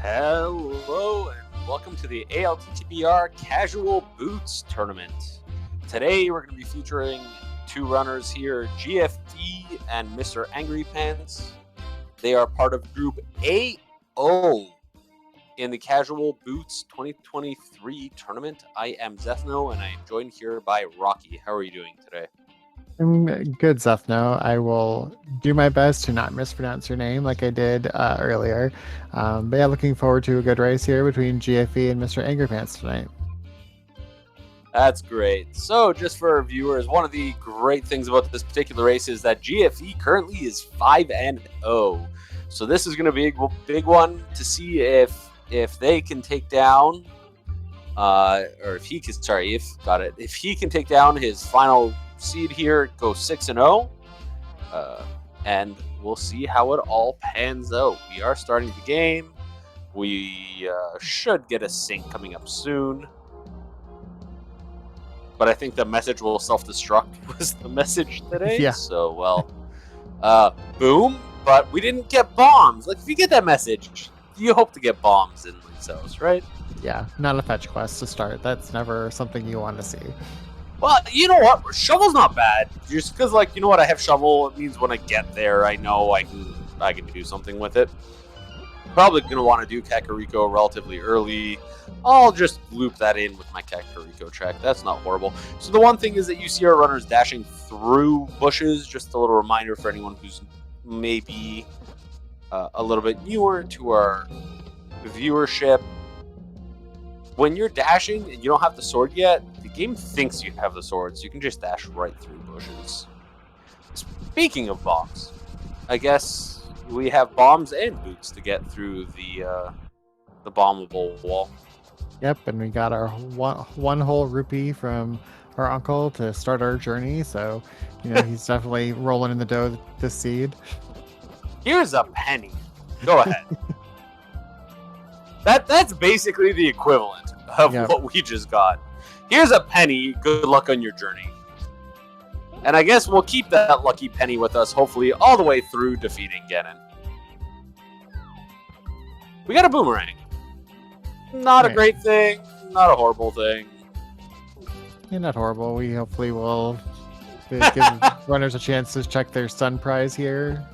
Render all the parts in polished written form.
Hello and welcome to the ALTTPR Casual Boots Tournament. Today we're going to be featuring two runners here, GFE and misterangrypants. They are part of Group AO in the Casual Boots 2023 tournament. I am Zethno and I am joined here by Rocky. How are you doing today? I'm good, Zethno. I will do my best to not mispronounce your name like I did earlier. But yeah, looking forward to a good race here between GFE and Mr. Angrypants tonight. That's great. So just for our viewers, one of the great things about this particular race is that GFE currently is 5-0. So this is going to be a big one to see if they can take down, if he can take down his final seed here, go 6-0, and we'll see how it all pans out. We are starting the game. We should get a sync coming up soon, but I think the message will self-destruct was the message today. Yeah. So, boom, but we didn't get bombs. Like, if you get that message, you hope to get bombs in themselves, right? Yeah, not a fetch quest to start. That's never something you want to see. Well, you know what? Shovel's not bad. Just because, I have shovel. It means when I get there, I know I can do something with it. Probably gonna want to do Kakariko relatively early. I'll just loop that in with my Kakariko check. That's not horrible. So the one thing is that you see our runners dashing through bushes. Just a little reminder for anyone who's maybe a little bit newer to our viewership. When you're dashing and you don't have the sword yet, the game thinks you have the sword, so you can just dash right through bushes. Speaking of bombs, I guess we have bombs and boots to get through the bombable wall. Yep, and we got our one whole rupee from our uncle to start our journey, so he's definitely rolling in the dough this seed. Here's a penny. Go ahead. That's basically the equivalent of what we just got. Here's a penny. Good luck on your journey. And I guess we'll keep that lucky penny with us, hopefully, all the way through defeating Ganon. We got a boomerang. Not a great thing. Not a horrible thing. Yeah, not horrible. We hopefully will give runners a chance to check their sun prize here.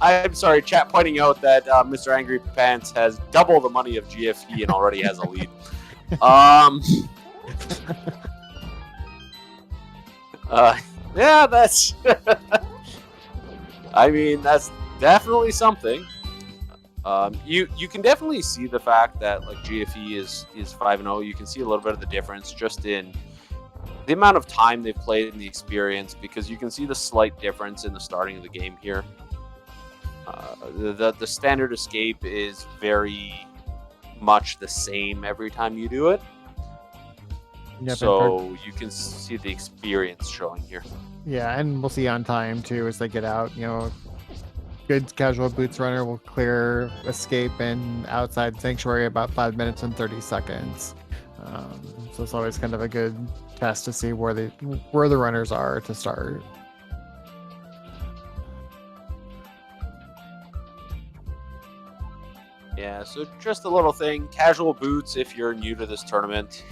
I'm sorry, chat pointing out that Mr. Angrypants has double the money of GFE and already has a lead. Yeah, that's... I mean, that's definitely something. You can definitely see the fact that GFE is 5-0. You can see a little bit of the difference just in the amount of time they've played and the experience, because you can see the slight difference in the starting of the game here. The standard escape is very much the same every time you do it. Yep, so you can see the experience showing here. Yeah, and we'll see on time too as they get out. Good casual boots runner will clear escape and outside sanctuary about 5 minutes and 30 seconds. So it's always kind of a good test to see where the runners are to start. Yeah, so just a little thing. Casual boots, if you're new to this tournament,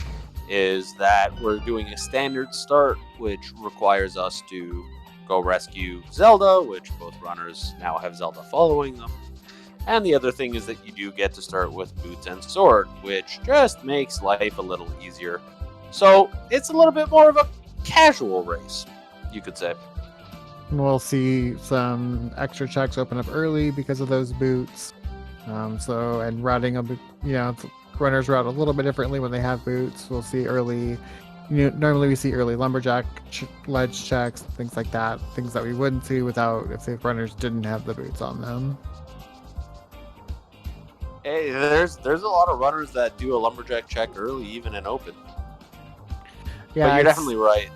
is that we're doing a standard start, which requires us to go rescue Zelda, which both runners now have Zelda following them. And the other thing is that you do get to start with boots and sword, which just makes life a little easier. So it's a little bit more of a casual race, you could say. We'll see some extra checks open up early because of those boots. And routing them, runners route a little bit differently when they have boots. We'll see early, normally we see early lumberjack ledge checks, things like that, things that we wouldn't see if the runners didn't have the boots on them. Hey, there's a lot of runners that do a lumberjack check early, even in open. Yeah, but you're definitely right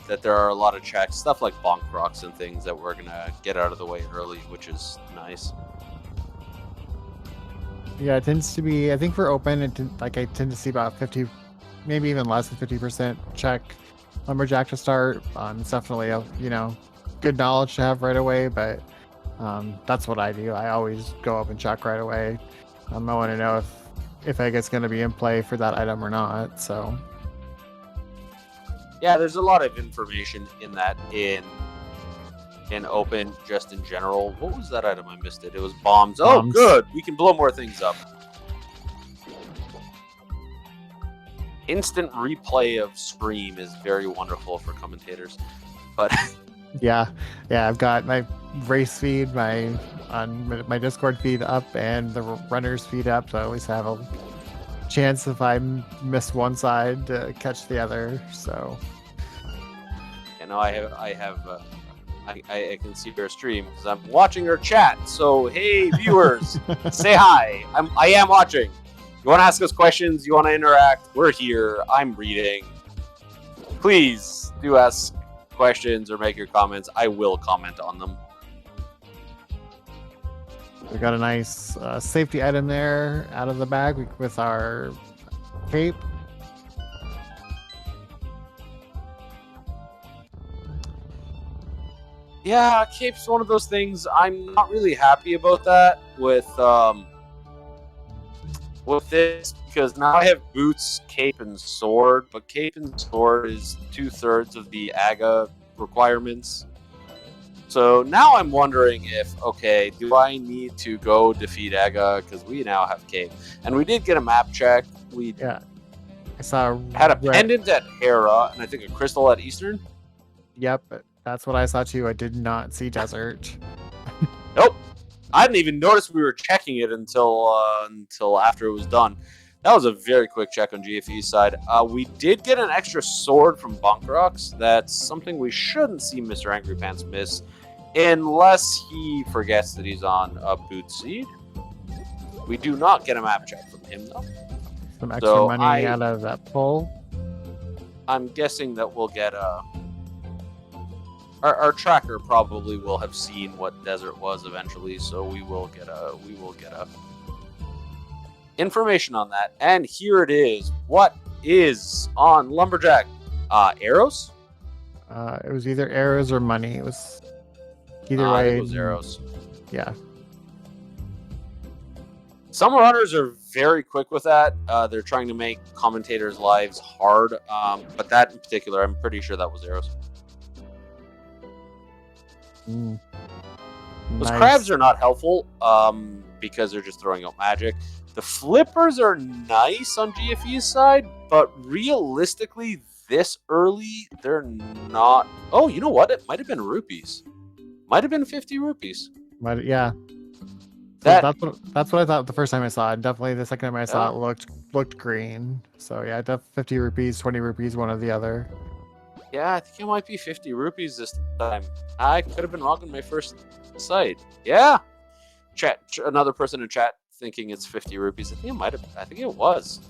that there are a lot of checks, stuff like bonk rocks and things that we're gonna get out of the way early, which is nice. Yeah, it tends to be, I think for open, I tend to see about 50, maybe even less than 50% check lumberjack to start. It's definitely good knowledge to have right away, but that's what I do. I always go up and check right away. I want to know if it's going to be in play for that item or not. So yeah, there's a lot of information in that in open, just in general. What was that item? I missed it. It was bombs. Oh, good. We can blow more things up. Instant replay of stream is very wonderful for commentators, but yeah, I've got my race feed, my Discord feed up, and the runners feed up, so I always have a chance if I miss one side to catch the other. So, you know, I can see her stream because I'm watching her chat. So hey, viewers, say hi. I am watching. You want to ask us questions? You want to interact? We're here. I'm reading. Please do ask questions or make your comments. I will comment on them. We got a nice safety item there out of the bag with our cape. Yeah, cape's one of those things. I'm not really happy about that with this, because now I have boots, cape, and sword, but cape and sword is 2/3 of the Aga requirements. So now I'm wondering if, okay, do I need to go defeat Aga, because we now have cape. And we did get a map check. I saw had a pendant at Hera, and I think a crystal at Eastern. Yep, that's what I saw too. I did not see desert. Nope. I didn't even notice we were checking it until after it was done. That was a very quick check on GFE's side. We did get an extra sword from Bunkrox. That's something we shouldn't see Mr. Angry Pants miss, unless he forgets that he's on a boot seed. We do not get a map check from him, though. Some extra money out of that pull. I'm guessing that we'll get a... Our tracker probably will have seen what desert was eventually, so we will get a information on that. And here it is. What is on Lumberjack? Arrows? It was either arrows or money. It was either way. It was arrows. Yeah. Some runners are very quick with that. They're trying to make commentators' lives hard. But that in particular, I'm pretty sure that was arrows. Those Nice. crabs are not helpful because they're just throwing out magic. The flippers are nice on GFE's side, but realistically, this early, they're not. Oh, you know what? It might have been rupees. Might have been 50 rupees. Yeah. That's what I thought the first time I saw it. Definitely the second time I saw it looked green. So yeah, 50 rupees, 20 rupees, one or the other. Yeah, I think it might be 50 rupees this time. I could have been wrong on my first sight. Yeah. Chat. Another person in chat thinking it's 50 rupees. I think it might have. I think it was.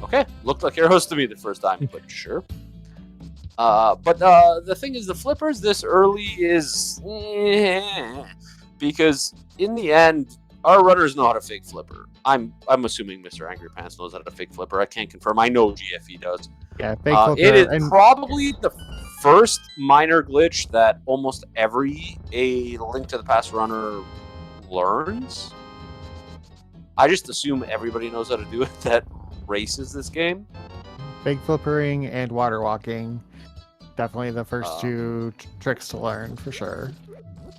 Okay, looked like arrows to me the first time, but sure. But the thing is, the flippers this early is because in the end, our runners know how to fake flipper. I'm assuming Mr. Angry Pants knows how to fake flipper. I can't confirm. I know GFE does. Yeah, fake flipper. It is probably the first minor glitch that almost every A Link to the Past runner learns. I just assume everybody knows how to do it that races this game. Fake flippering and water walking. Definitely the first two tricks to learn for sure.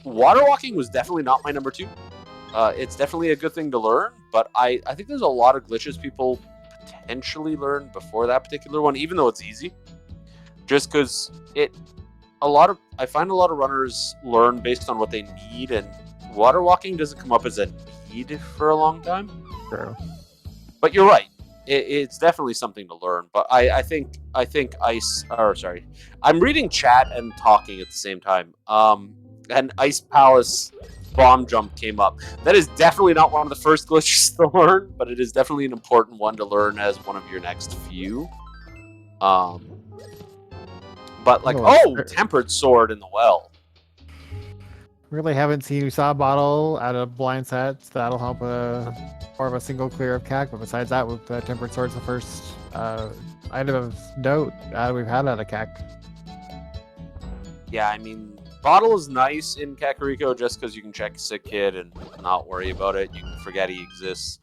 Water walking was definitely not my number 2. It's definitely a good thing to learn, but I think there's a lot of glitches people potentially learn before that particular one, even though it's easy. Just because I find a lot of runners learn based on what they need, and water walking doesn't come up as a need for a long time. True. But you're right. It's definitely something to learn. But I think I'm reading chat and talking at the same time. And Ice Palace bomb jump came up. That is definitely not one of the first glitches to learn, but it is definitely an important one to learn as one of your next few. But like, tempered sword in the well. Really haven't seen. We saw a bottle out of blind sets. That'll help more of a single clear of CAC. But besides that, with the tempered sword's the first item of note we've had out of CAC. Yeah, I mean, Bottle is nice in Kakariko just because you can check Sick Kid and not worry about it. You can forget he exists.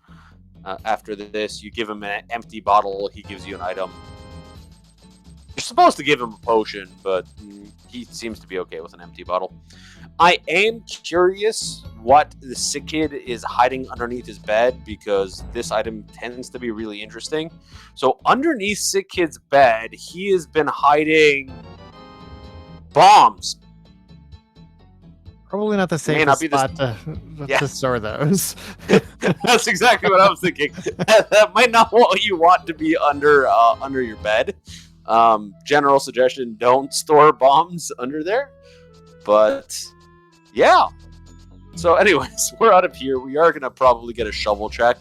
After this, you give him an empty bottle, he gives you an item. You're supposed to give him a potion, but he seems to be okay with an empty bottle. I am curious what the Sick Kid is hiding underneath his bed, because this item tends to be really interesting. So underneath Sick Kid's bed, he has been hiding bombs. Probably not the safest spot to store those. That's exactly what I was thinking. That might not what you want to be under your bed. General suggestion: don't store bombs under there. But yeah. So, anyways, we're out of here. We are gonna probably get a shovel check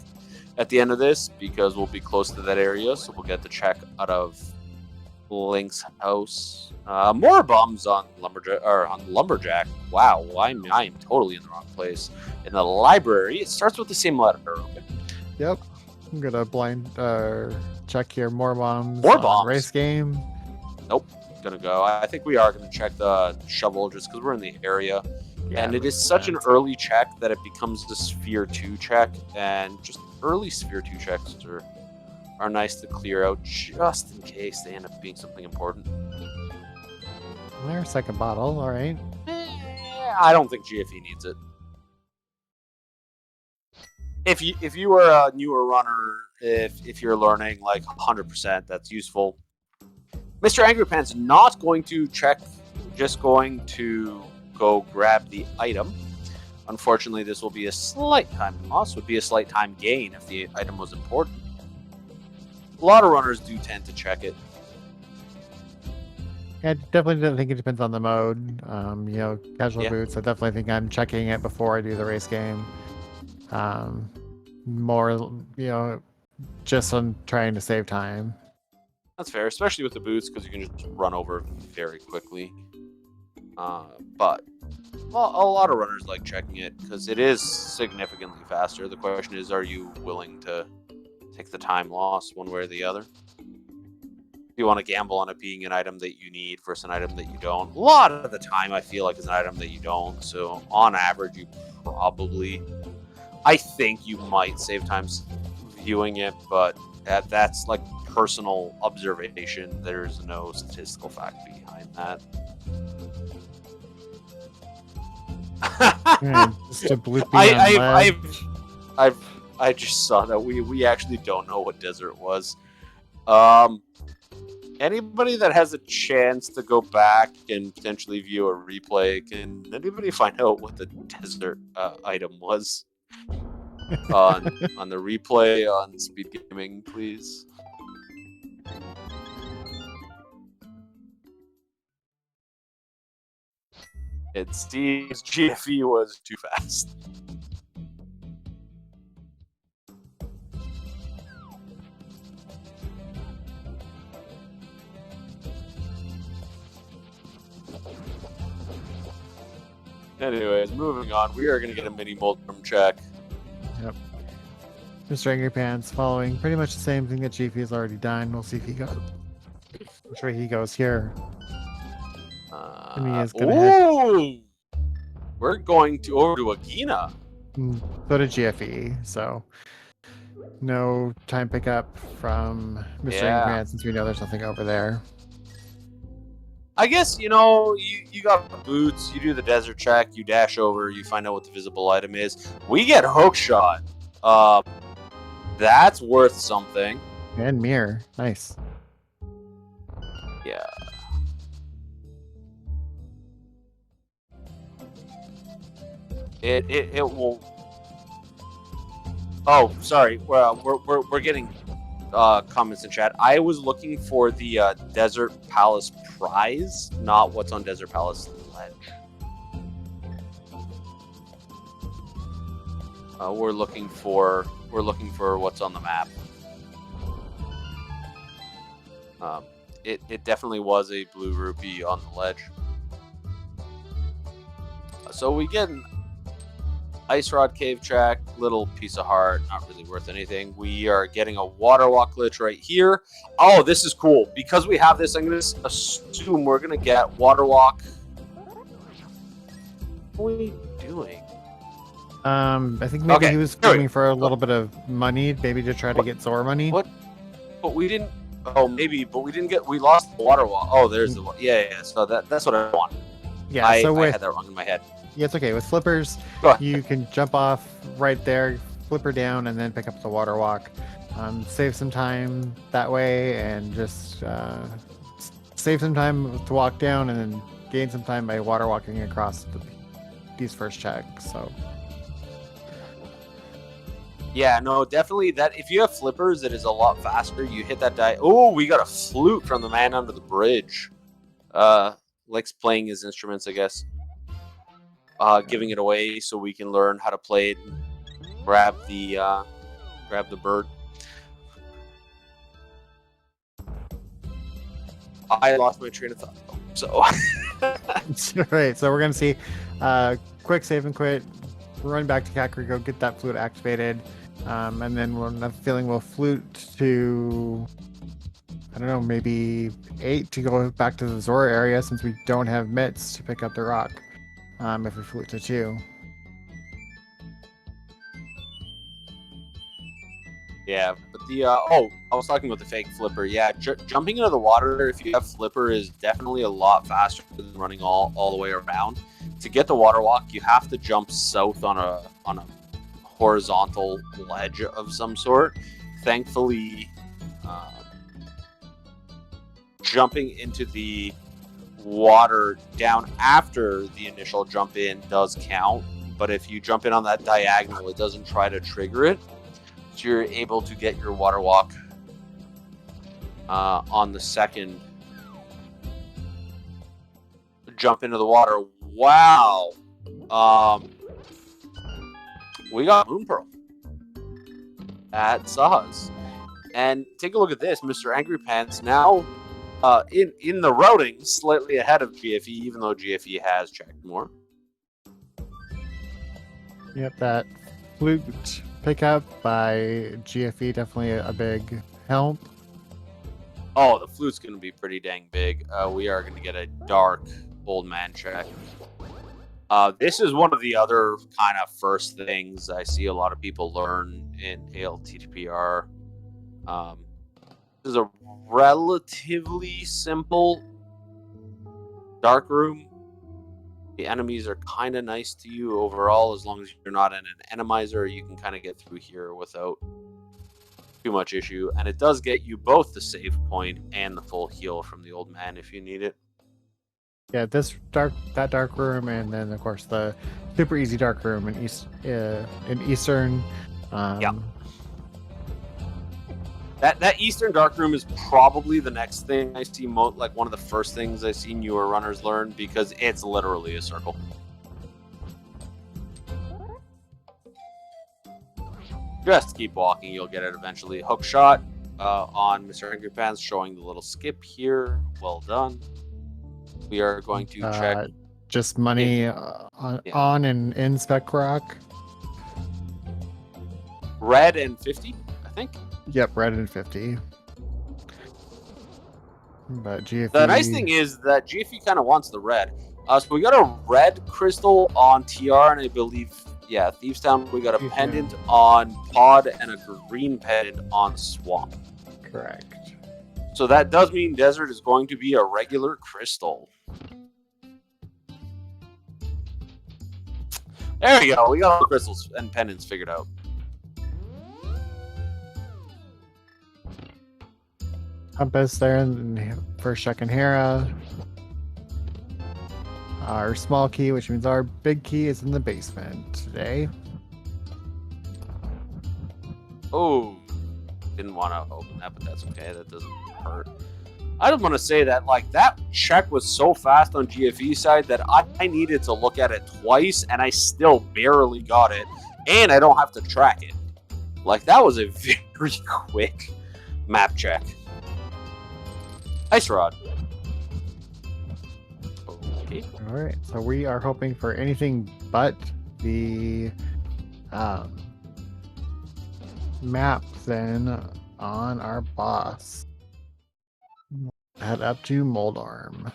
at the end of this because we'll be close to that area. So we'll get the check out of Link's house. More bombs on Lumberjack. Wow, I am totally in the wrong place. In the library, it starts with the same letter. Okay. Yep. I'm gonna blind check here. More bombs. More bombs. Race game. Nope. Gonna go. I think we are gonna check the shovel just because we're in the area. Yeah, and it is such an early check that it becomes the Sphere 2 check, and just early Sphere 2 checks are nice to clear out just in case they end up being something important. There's second bottle, all right. I don't think GFE needs it. If you are a newer runner, if you're learning like 100%, that's useful. Mr. Angrypants not going to check, just going to go grab the item. Unfortunately, this will be a slight time loss, would be a slight time gain if the item was important. A lot of runners do tend to check it. I definitely don't think it depends on the mode. Casual boots, I definitely think I'm checking it before I do the race game. More, just on trying to save time. That's fair, especially with the boots, because you can just run over very quickly. But a lot of runners like checking it, because it is significantly faster. The question is, are you willing to take the time loss one way or the other? You want to gamble on it being an item that you need versus an item that you don't. A lot of the time, I feel like it's an item that you don't. So on average, you probably, I think you might save time viewing it, but that's like personal observation. There's no statistical fact behind that. Just a bloopy I just saw that we actually don't know what desert was. Anybody that has a chance to go back and potentially view a replay, can anybody find out what the desert item was on the replay on SpeedGaming, please? It seems GFE was too fast. Anyways, moving on. We are going to get a mini Multrum check. Yep. Mr. Angrypants following pretty much the same thing that GFE has already done. We'll see if he goes. I'm sure he goes here. And he is going to head. We're going over to Agahnim. So did GFE. So no time pickup from Mr. Angrypants since we know there's nothing over there. I guess, you got the boots, you do the desert check, you dash over, you find out what the visible item is. We get hook shot. That's worth something. And mirror. Nice. Yeah. It will. Oh, sorry. We're getting comments in chat. I was looking for the Desert Palace prize, not what's on Desert Palace ledge. We're looking for what's on the map. It definitely was a blue rupee on the ledge. So we get an Ice Rod Cave check, little piece of heart, not really worth anything. We are getting a water walk glitch right here. Oh, this is cool. Because we have this, I'm going to assume we're going to get water walk are we doing? I think maybe Okay, he was here we aiming for a little bit of money, maybe to try to get Zora money. What? But we didn't. Oh, maybe, but we didn't get. We lost the water wall. Oh, there's the. Yeah. So that's what I want. Yeah, I so had that wrong in my head. yeah, it's okay. With flippers, Go ahead. you can jump off right there, flipper down, and then pick up the water walk. Save some time that way, and just save some time to walk down, and then gain some time by water walking across these first checks. So. Yeah, no, definitely that. If you have flippers, it is a lot faster. You hit that die. Oh, we got a flute from the man under the bridge. Likes playing his instruments, I guess. Giving it away so we can learn how to play it. And grab the bird. I lost my train of thought. So. Right, so we're gonna see quick save and quit, run back to Kakariko, get that flute activated, and then I'm feeling we'll flute to, I don't know, maybe 8 to go back to the Zora area since we don't have mitts to pick up the rock. If we flute to 2. Yeah, but the I was talking about the fake flipper. Yeah, jumping into the water if you have flipper is definitely a lot faster than running all the way around. To get the water walk, you have to jump south on a horizontal ledge of some sort. Thankfully, jumping into the water down after the initial jump in does count. But if you jump in on that diagonal, it doesn't try to trigger it. So you're able to get your water walk on the second jump into the water. Wow. We got Moon Pearl at Sahas. And take a look at this. Mr. Angry Pants now in the routing slightly ahead of GFE, even though GFE has checked more. Yep, that flute pickup by GFE definitely a big help. Oh, the flute's going to be pretty dang big. We are going to get a dark old man check. This is one of the other kind of first things I see a lot of people learn in ALTTPR. This is a relatively simple dark room. The enemies are kind of nice to you overall, as long as you're not in an Randomizer. You can kind of get through here without too much issue, and it does get you both the save point and the full heal from the old man if you need it. Yeah, that dark room, and then of course the super easy dark room in Eastern. Yeah. That Eastern Dark Room is probably the next thing I see, like one of the first things I see newer runners learn, because it's literally a circle. Just keep walking, you'll get it eventually. Hook shot on Mr. Angry Pants, showing the little skip here. Well done. We are going to check. Just money on and in Spec Rock. Red and 50, I think. Yep, red and 50. But GFE... The nice thing is that GFE kind of wants the red. So we got a red crystal on TR, and I believe, yeah, Thieves Town. We got a pendant on Pod and a green pendant on Swamp. Correct. So that does mean Desert is going to be a regular crystal. There we go. We got all the crystals and pendants figured out. Compass there in first check in Hera. Our small key, which means our big key, is in the basement today. Oh, didn't want to open that, but that's okay. That doesn't hurt. I just want to say that, like, that check was so fast on GFE side that I needed to look at it twice, and I still barely got it, and I don't have to track it. Like, that was a very quick map check. Ice Rod. Okay. All right, so we are hoping for anything but the map then on our boss. Head up to Moldarm.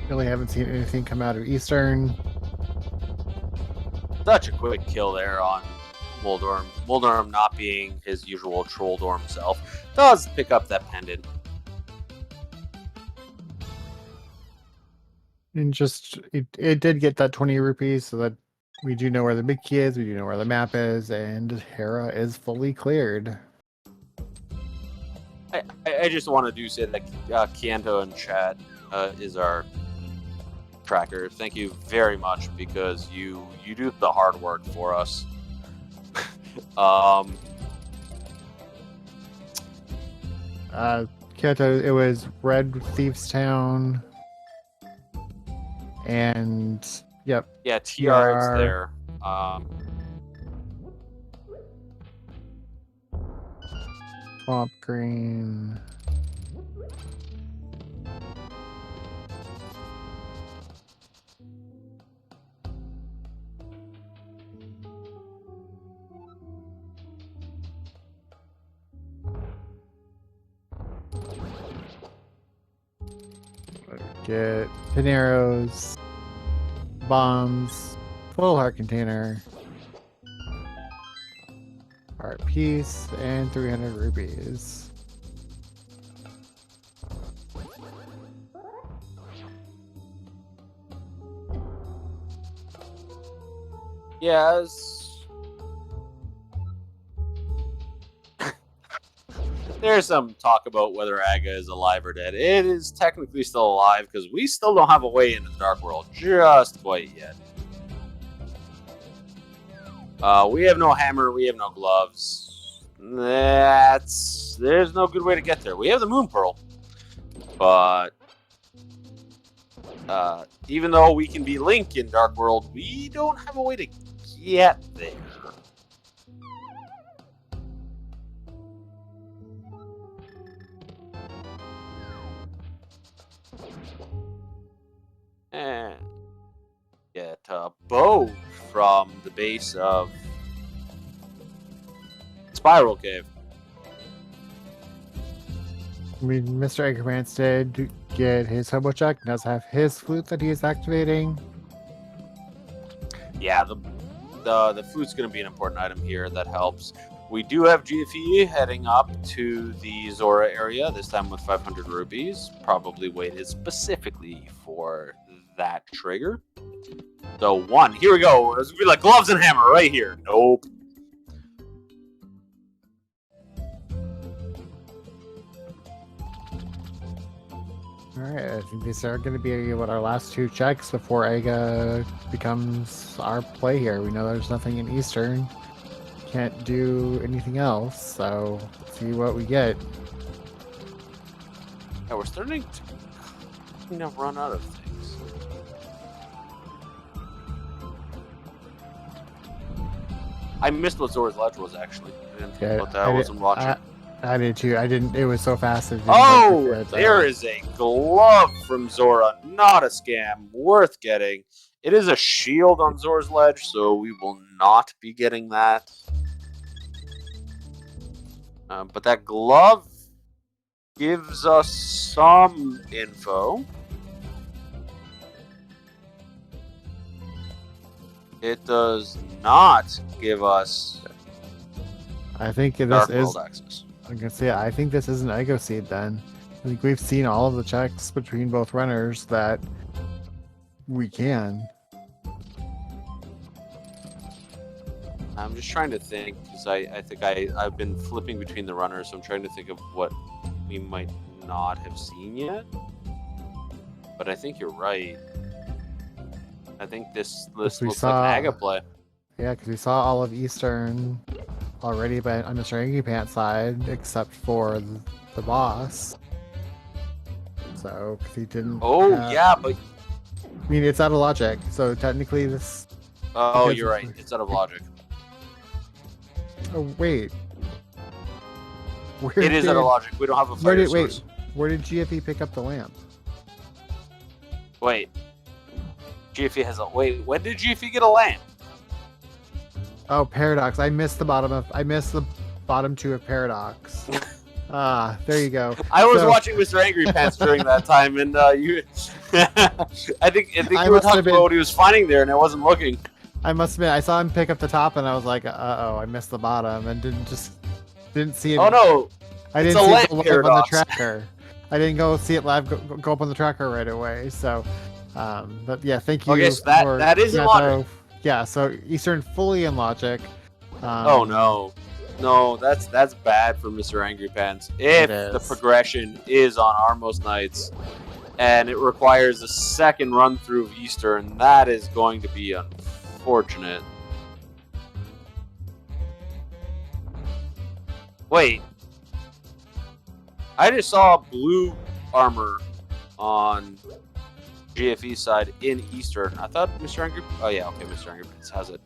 Really haven't seen anything come out of Eastern. Such a quick kill there on Moldorm. Moldorm, not being his usual Trolldorm self, does pick up that pendant. And just, it did get that 20 rupees, so that we do know where the big key is, we do know where the map is, and Hera is fully cleared. I just want to say that Kianto in chat is our tracker. Thank you very much, because you do the hard work for us. Kyoto, it was Red Thieves Town, and yep. Yeah, TR, it's there. Swamp Green. Get pin arrows, bombs, full heart container, heart piece, and 300 rupees. Yes. There's some talk about whether Aga is alive or dead. It is technically still alive, because we still don't have a way into the Dark World just quite yet. We have no hammer, we have no gloves. There's no good way to get there. We have the Moon Pearl, but even though we can be Link in Dark World, we don't have a way to get there. And get a bow from the base of Spiral Cave. I mean, Mr. Anchorpants did get his hobo check, does have his flute that he is activating. Yeah, the flute's going to be an important item here that helps. We do have GFE heading up to the Zora area, this time with 500 rupees. Probably waited specifically for that trigger. So one, here we go. It's gonna be like gloves and hammer right here. Nope. Alright, I think these are going to be what our last two checks before Aga becomes our play here. We know there's nothing in Eastern. Can't do anything else, so let's see what we get. Yeah, we're starting to run out of things. I missed what Zora's Ledge was, actually. I didn't think about that. I wasn't watching. I did too. I didn't. It was so fast. Oh, there is a glove from Zora. Not a scam. Worth getting. It is a shield on Zora's Ledge, so we will not be getting that. But that glove gives us some info. It does not give us. I think this is. Access. I'm gonna say I think this is an Ego Seed. Then I think we've seen all of the checks between both runners that we can. I'm just trying to think, because I think I've been flipping between the runners, so I'm trying to think of what we might not have seen yet. But I think you're right. I think this looks like an Aga play. Yeah, because we saw all of Eastern already, but on Mr. Angry Pants side, except for the boss. So, because he didn't. Oh, yeah, but. I mean, it's out of logic, so technically this. Oh, you're right. It's out of logic. Oh, wait. It is out of logic. We don't have a fire source. Wait, where did GFE pick up the lamp? Wait. GFE has a. Wait, when did GFE get a lamp? Oh, Paradox. I missed the bottom two of Paradox. There you go. I was So- watching Mr. Angry Pants during that time, and you. I think you were must talking have been- about what he was finding there, and I wasn't looking. I must admit, I saw him pick up the top, and I was like, I missed the bottom, and didn't see it. Oh no! I it's didn't a see lamp it go live on the paradox. tracker. I didn't go see it live go up on the tracker right away. So, but yeah, thank you. Okay, so that is in logic. So Eastern fully in logic. Oh no. No, that's bad for Mr. Angry Pants. If the progression is on Armos Knights and it requires a second run through of Eastern, that is going to be unfortunate. Wait. I just saw blue armor on GFE side in Eastern. I thought Mr. Angry... Oh yeah, okay, Mr. Angry Pants has it.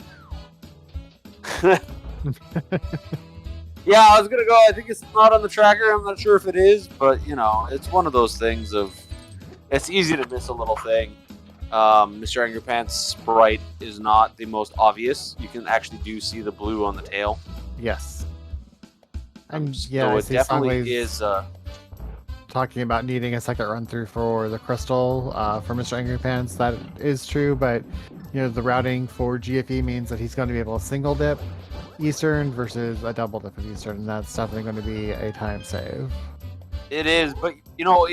Yeah, I was gonna go. I think it's not on the tracker. I'm not sure if it is, but you know, it's one of those things of it's easy to miss a little thing. Mr. Angry Pants sprite is not the most obvious. You can actually see the blue on the tail. Yes. And So yeah, it definitely is. Talking about needing a second run through for the crystal for Mr. Angry Pants. That is true, but you know the routing for GFE means that he's going to be able to single dip Eastern versus a double dip of Eastern, and that's definitely going to be a time save. It is, but you know,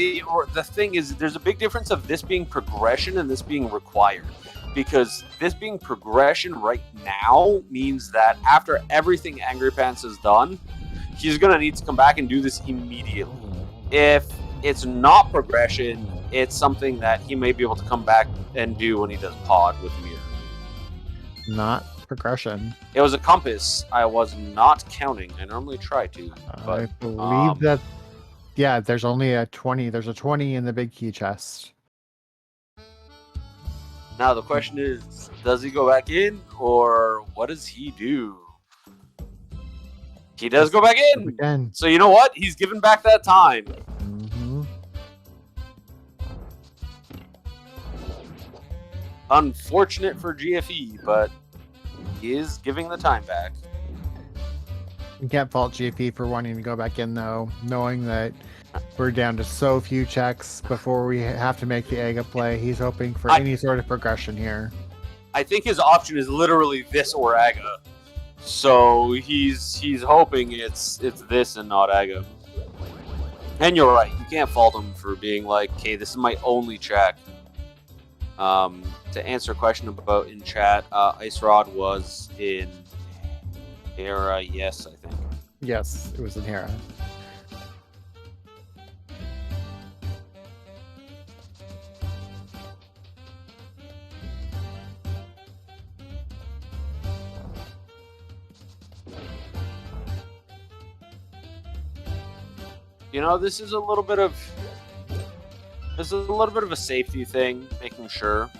the thing is, there's a big difference of this being progression and this being required. Because this being progression right now means that after everything Angry Pants has done, he's going to need to come back and do this immediately. If it's not progression, it's something that he may be able to come back and do when he does pod with Mirror. Not progression. It was a compass. I was not counting. I normally try to. But, I believe that, yeah, there's only a 20. There's a 20 in the big key chest. Now the question is, does he go back in, or what does he do? He does go back in. Again. So you know what? He's given back that time. Mm-hmm. Unfortunate for GFE, but he is giving the time back. You can't fault GFE for wanting to go back in, though, knowing that we're down to so few checks before we have to make the Aga play. He's hoping for any sort of progression here. I think his option is literally this or Aga. So he's hoping it's this and not Aga. And you're right, you can't fault him for being like, okay, this is my only check. To answer a question about in chat, Ice Rod was in Hera, yes, I think. Yes, it was in Hera. You know, this is a little bit of a safety thing, making sure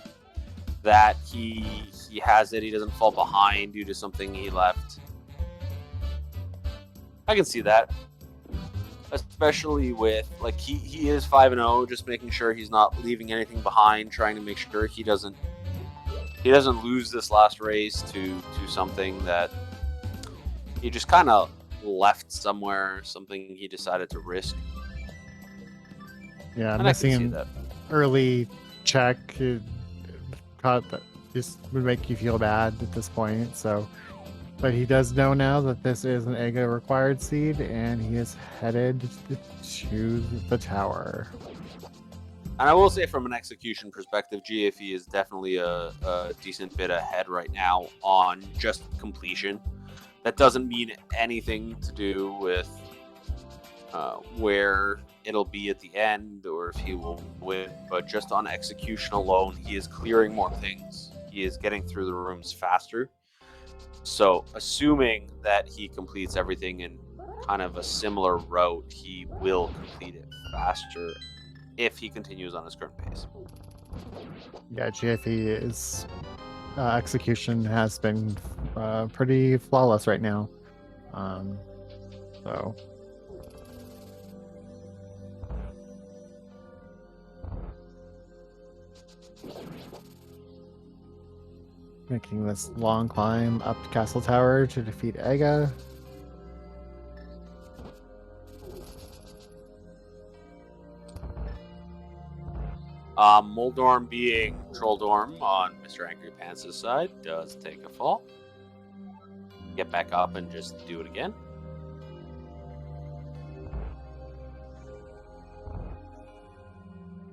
that he has it. He doesn't fall behind due to something he left. I can see that, especially with like he is 5-0, just making sure he's not leaving anything behind, trying to make sure he doesn't lose this last race to something that he just kind of left somewhere, something he decided to risk. Yeah, And missing I can see an that. early check that just would make you feel bad at this point. So, but he does know now that this is an Aga required seed, and he is headed to the tower. And I will say, from an execution perspective, GFE is definitely a decent bit ahead right now on just completion. That doesn't mean anything to do with where it'll be at the end or if he will win, but just on execution alone, he is clearing more things. He is getting through the rooms faster. So, assuming that he completes everything in kind of a similar route, he will complete it faster if he continues on his current pace. Yeah, GFE is execution has been pretty flawless right now. So making this long climb up Castle Tower to defeat Aga. Moldorm being Trolldorm on Mr. Angry Pants' side does take a fall. Get back up and just do it again.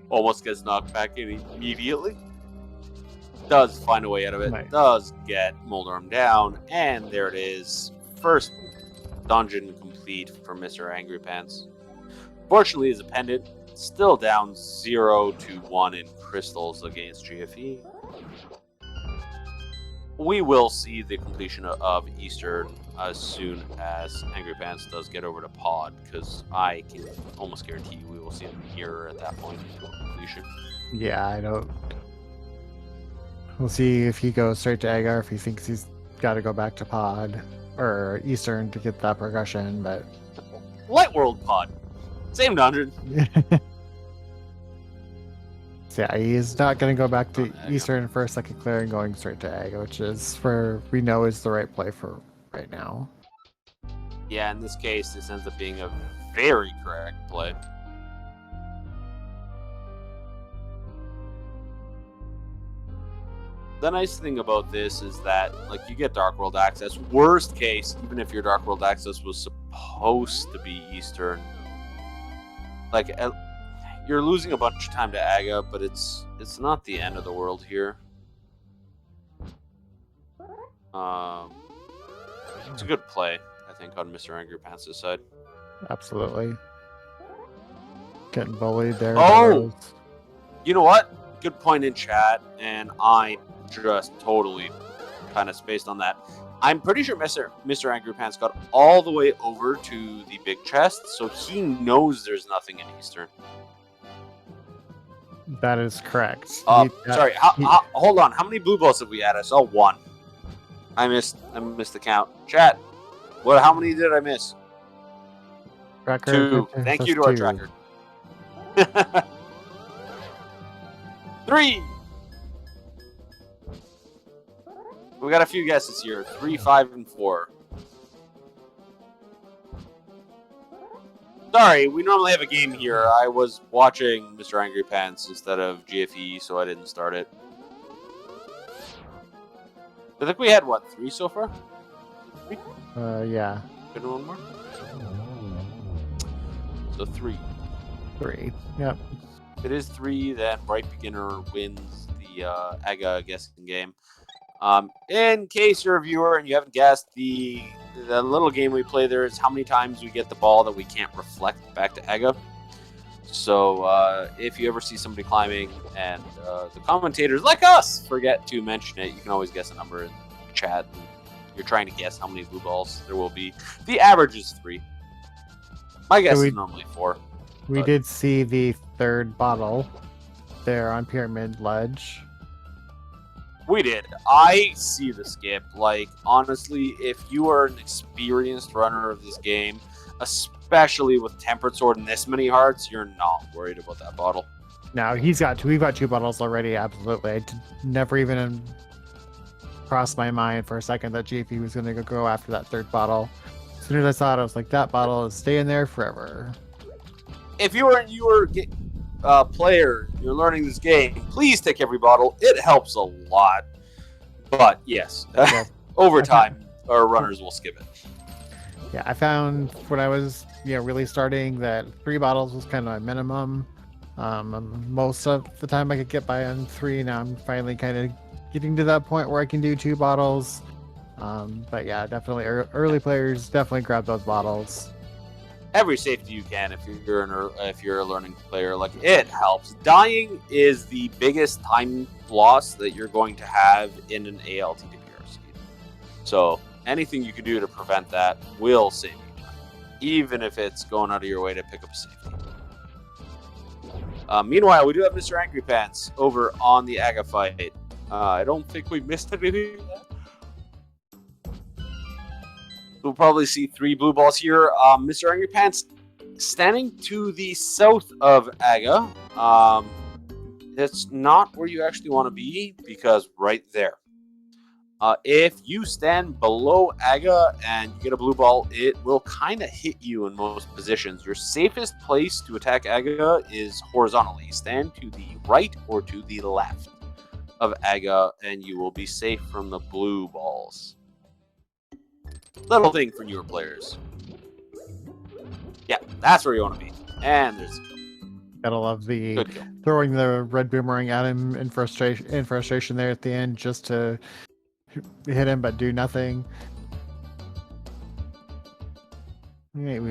Almost gets knocked back in immediately. Does find a way out of it. Nice. Does get Moldorm down. And there it is. First dungeon complete for Mr. Angry Pants. Fortunately, as a pendant, still down 0-1 in crystals against GFE. We will see the completion of Eastern as soon as Angry Pants does get over to Pod, because I can almost guarantee we will see him here at that point until completion. Yeah, I don't. We'll see if he goes straight to Aga or if he thinks he's got to go back to Pod or Eastern to get that progression, but. Light World Pod. Same dungeon. So yeah, he's not going to go back to Eastern for a second clear and going straight to Aga, which is where we know is the right play for right now. Yeah, in this case, this ends up being a very correct play. The nice thing about this is that, like, you get Dark World access. Worst case, even if your Dark World access was supposed to be Eastern, like, you're losing a bunch of time to Aga, but it's not the end of the world here. It's a good play, I think, on Mr. Angry Pants' side. Absolutely. Getting bullied there. Oh! You know what? Good point in chat, and I just totally kind of spaced on that. I'm pretty sure Mr. Angry Pants got all the way over to the big chest, so he knows there's nothing in Eastern. That is correct. Sorry, hold on. How many blue balls have we had? I saw one. I missed the count. Chat, how many did I miss? Tracker, 2. Thank you to our tracker. 3. We got a few guesses here. 3, 5, and 4. Sorry, we normally have a game here. I was watching Mr. Angry Pants instead of GFE, so I didn't start it. I think we had, 3 so far? 3? Yeah. Good, one more? So 3. 3, yep. If it is 3, then Bright Beginner wins the Aga guessing game. In case you're a viewer and you haven't guessed, the little game we play there is how many times we get the ball that we can't reflect back to Aga. So if you ever see somebody climbing and the commentators, like us, forget to mention it, you can always guess a number in the chat. You're trying to guess how many blue balls there will be. The average is 3. My guess is normally 4. We did see the third bottle there on Pyramid Ledge. We did. I see the skip. Like, honestly, if you are an experienced runner of this game, especially with Tempered Sword and this many hearts, you're not worried about that bottle. No, we've got 2 bottles already, absolutely. I never even crossed my mind for a second that GFE was going to go after that third bottle. As soon as I saw it, I was like, that bottle is staying there forever. If you were player, you're learning this game, please take every bottle. It helps a lot. But yes, over time, our runners will skip it. Yeah, I found when I was really starting that 3 bottles was kind of my minimum. Most of the time I could get by on 3. Now I'm finally kind of getting to that point where I can do 2 bottles. But yeah, definitely early players definitely grab those bottles. Every safety you can if you're a learning player, like, it helps. Dying is the biggest time loss that you're going to have in an ALTTPR seed. So anything you can do to prevent that will save you time, even if it's going out of your way to pick up a safety. Meanwhile, we do have Mr. Angry Pants over on the Aga fight. I don't think we missed anything. We'll probably see 3 blue balls here. Mr. Angry Pants standing to the south of Aga. It's not where you actually want to be, because right there. If you stand below Aga and you get a blue ball, it will kind of hit you in most positions. Your safest place to attack Aga is horizontally. Stand to the right or to the left of Aga, and you will be safe from the blue balls. Little thing for newer players. Yeah, that's where you want to be. And there's Gotta love the good kill. throwing the red boomerang at him in frustration there at the end just to hit him but do nothing. Okay, we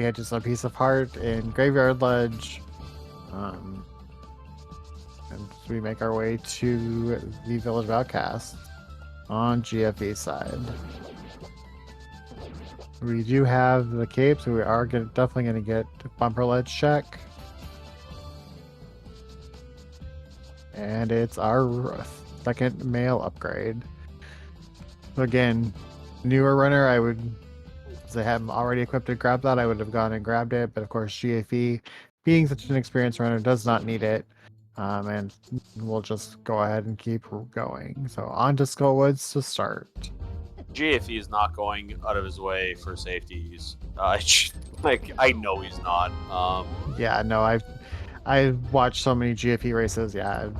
had just a piece of heart in Graveyard Ledge. And we make our way to the Village of Outcasts on GFE side. We do have the cape, so we are definitely going to get a bumper ledge check. And it's our second male upgrade. So again, newer runner, I would, since I have already equipped to grab that, I would have gone and grabbed it. But of course, GFE, being such an experienced runner, does not need it. And we'll just go ahead and keep going. So on to Skullwoods to start. GFE is not going out of his way for safeties. I know he's not. Yeah, no, I've watched so many GFE races. Yeah,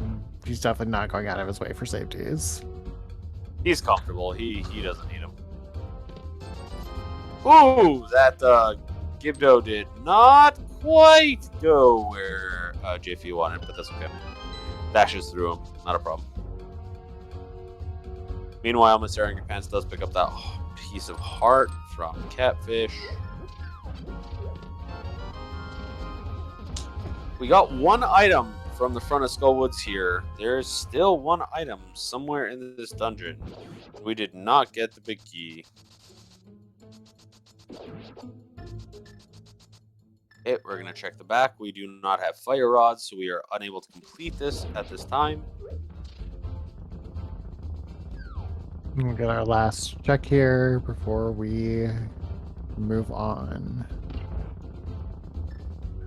he's definitely not going out of his way for safeties. He's comfortable. He doesn't need them. Ooh, that Gibdo did not quite go where GFE wanted, but that's okay. Dashes through him, not a problem. Meanwhile, misterangrypants does pick up that piece of heart from Catfish. We got one item from the front of Skullwoods here. There's still one item somewhere in this dungeon. We did not get the big key. Okay, we're going to check the back. We do not have fire rods, so we are unable to complete this at this time. We'll get our last check here before we move on.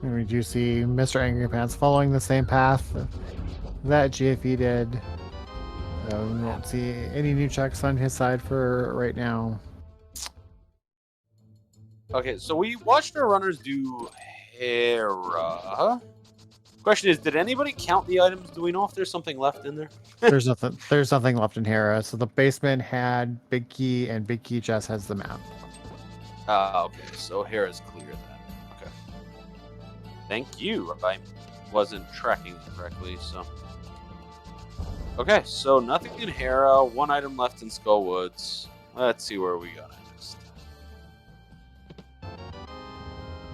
And we do see Mr. Angrypants following the same path that GFE did. So we won't see any new checks on his side for right now. Okay, so we watched our runners do Hera. Question is, did anybody count the items? Do we know if there's something left in there? There's nothing left in Hera. So the basement had Big Key, and Big Key just has the map. Okay, so Hera's clear then. Okay. Thank you. I wasn't tracking correctly, so. Okay, so nothing in Hera, one item left in Skullwoods. Let's see where we go next.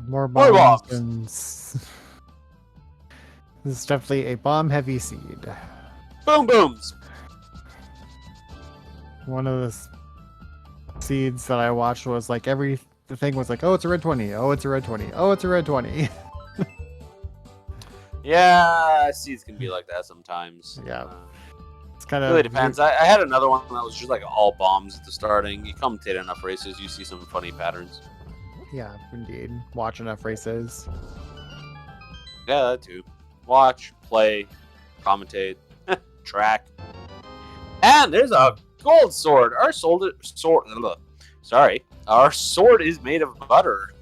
More bombs. bombs. And this is definitely a bomb-heavy seed. Boom booms. One of the seeds that I watched was like the thing was like, oh, it's a red 20. Oh, it's a red 20. Oh, it's a red 20. Yeah, seeds can be like that sometimes. Yeah. It's kind of really depends. I had another one that was just like all bombs at the starting. You commentate enough races, you see some funny patterns. Yeah, indeed. Watch enough races. Yeah, that too. Watch, play, commentate, track. And there's a gold sword. Our sword is made of butter.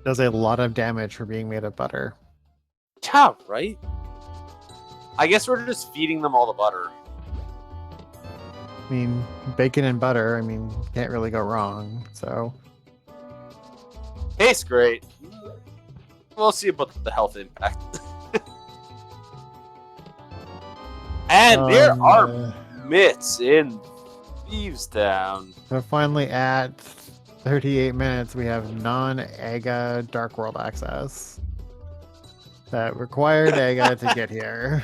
Does a lot of damage for being made of butter. Yeah, right? I guess we're just feeding them all the butter. I mean, bacon and butter, I mean, can't really go wrong, so. Tastes great. We'll see about the health impact. And there are myths in Thieves Town. So finally at 38 minutes, we have non-AGA Dark World access. That required AGA to get here.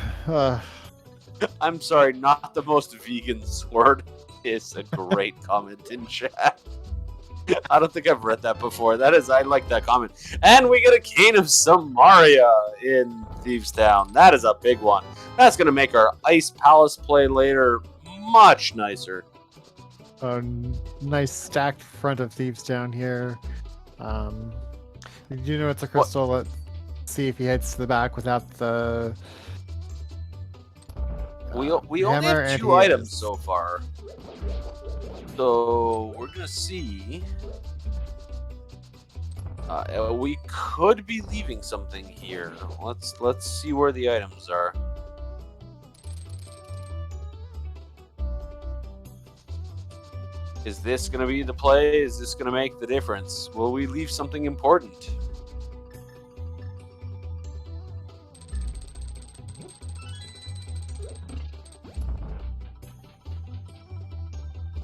I'm sorry, not the most vegan sword is a great comment in chat. I don't think I've read that before. I like that comment. And we get a Cane of Samaria in Thieves Town. That is a big one. That's going to make our Ice Palace play later much nicer. A nice stacked front of Thieves Town here. You know it's a crystal. Let's see if he heads to the back without the We only hammer have and 2 he items is. so far. So we're gonna see. We could be leaving something here. Let's see where the items are. Is this gonna be the play? Is this gonna make the difference? Will we leave something important?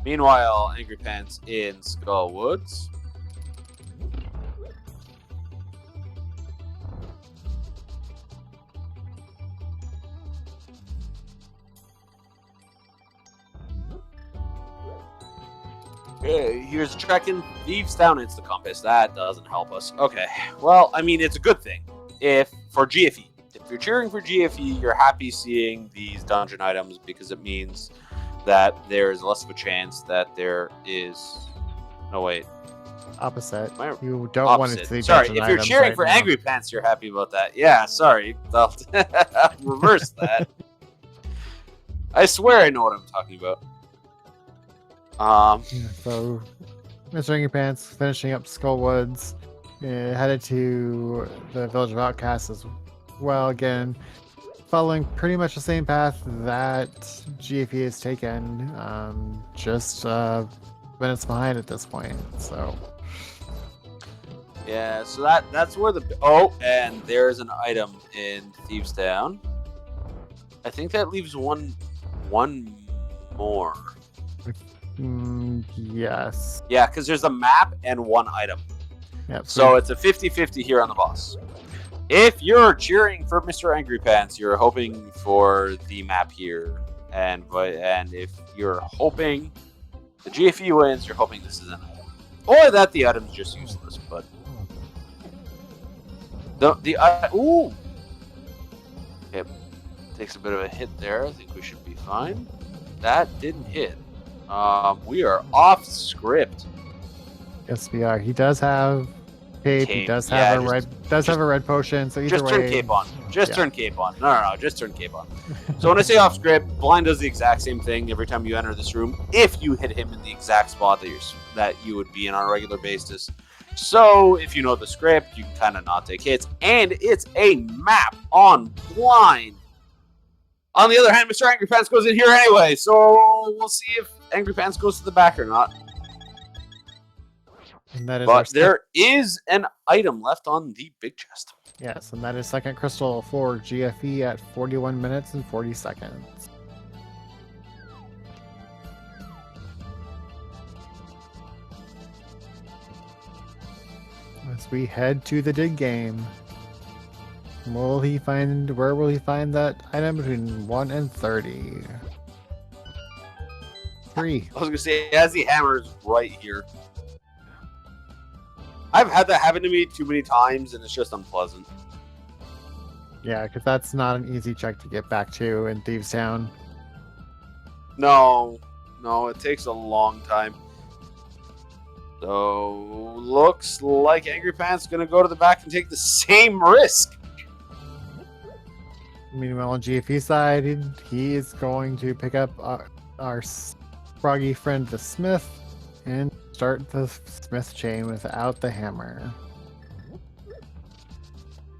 Meanwhile, Angry Pants in Skull Woods. Here's tracking Thieves Down. It's the compass. That doesn't help us. Okay. Well, I mean, it's a good thing if for GFE. If you're cheering for GFE, you're happy seeing these dungeon items because it means that there is less of a chance that there is. No, wait. Opposite. My You don't want to see Sorry, dungeon if you're items cheering right for now. Angry Pants, you're happy about that. Yeah, sorry. I'll reverse that. I swear I know what I'm talking about. So, Mr. Angry Pants finishing up Skull Woods, headed to the village of Outcasts as well. Again, following pretty much the same path that GFE has taken, just minutes behind at this point. So, yeah, so that's where the and there's an item in Thieves Down. I think that leaves one more. Yes. Yeah, because there's a map and 1 item. Yep. So it's a 50-50 here on the boss. If you're cheering for Mr. Angry Pants, you're hoping for the map here. And if you're hoping the GFE wins, you're hoping this is an item. Or that the item's just useless, but ooh! It takes a bit of a hit there. I think we should be fine. That didn't hit. We are off script. Yes, we are. He does have cape. He does have a red potion. So either just way, turn cape on. Turn cape on. No. Just turn cape on. So when I say off script, Blind does the exact same thing every time you enter this room. If you hit him in the exact spot that you would be in on a regular basis. So if you know the script, you can kind of not take hits. And it's a map on Blind. On the other hand, Mr. Angry Pants goes in here anyway, so we'll see if Angry Pants goes to the back or not. And that is but there is an item left on the big chest. Yes, and that is second crystal for GFE at 41 minutes and 40 seconds. As we head to the dig game. Where will he find that item between 1 and 30? 3. I was gonna say, as the hammer is right here. I've had that happen to me too many times, and it's just unpleasant. Yeah, because that's not an easy check to get back to in Thieves Town. No, it takes a long time. So, looks like Angry Pants is gonna go to the back and take the same risk. Meanwhile, on GFE side, he is going to pick up our froggy friend, the Smith, and start the Smith chain without the hammer.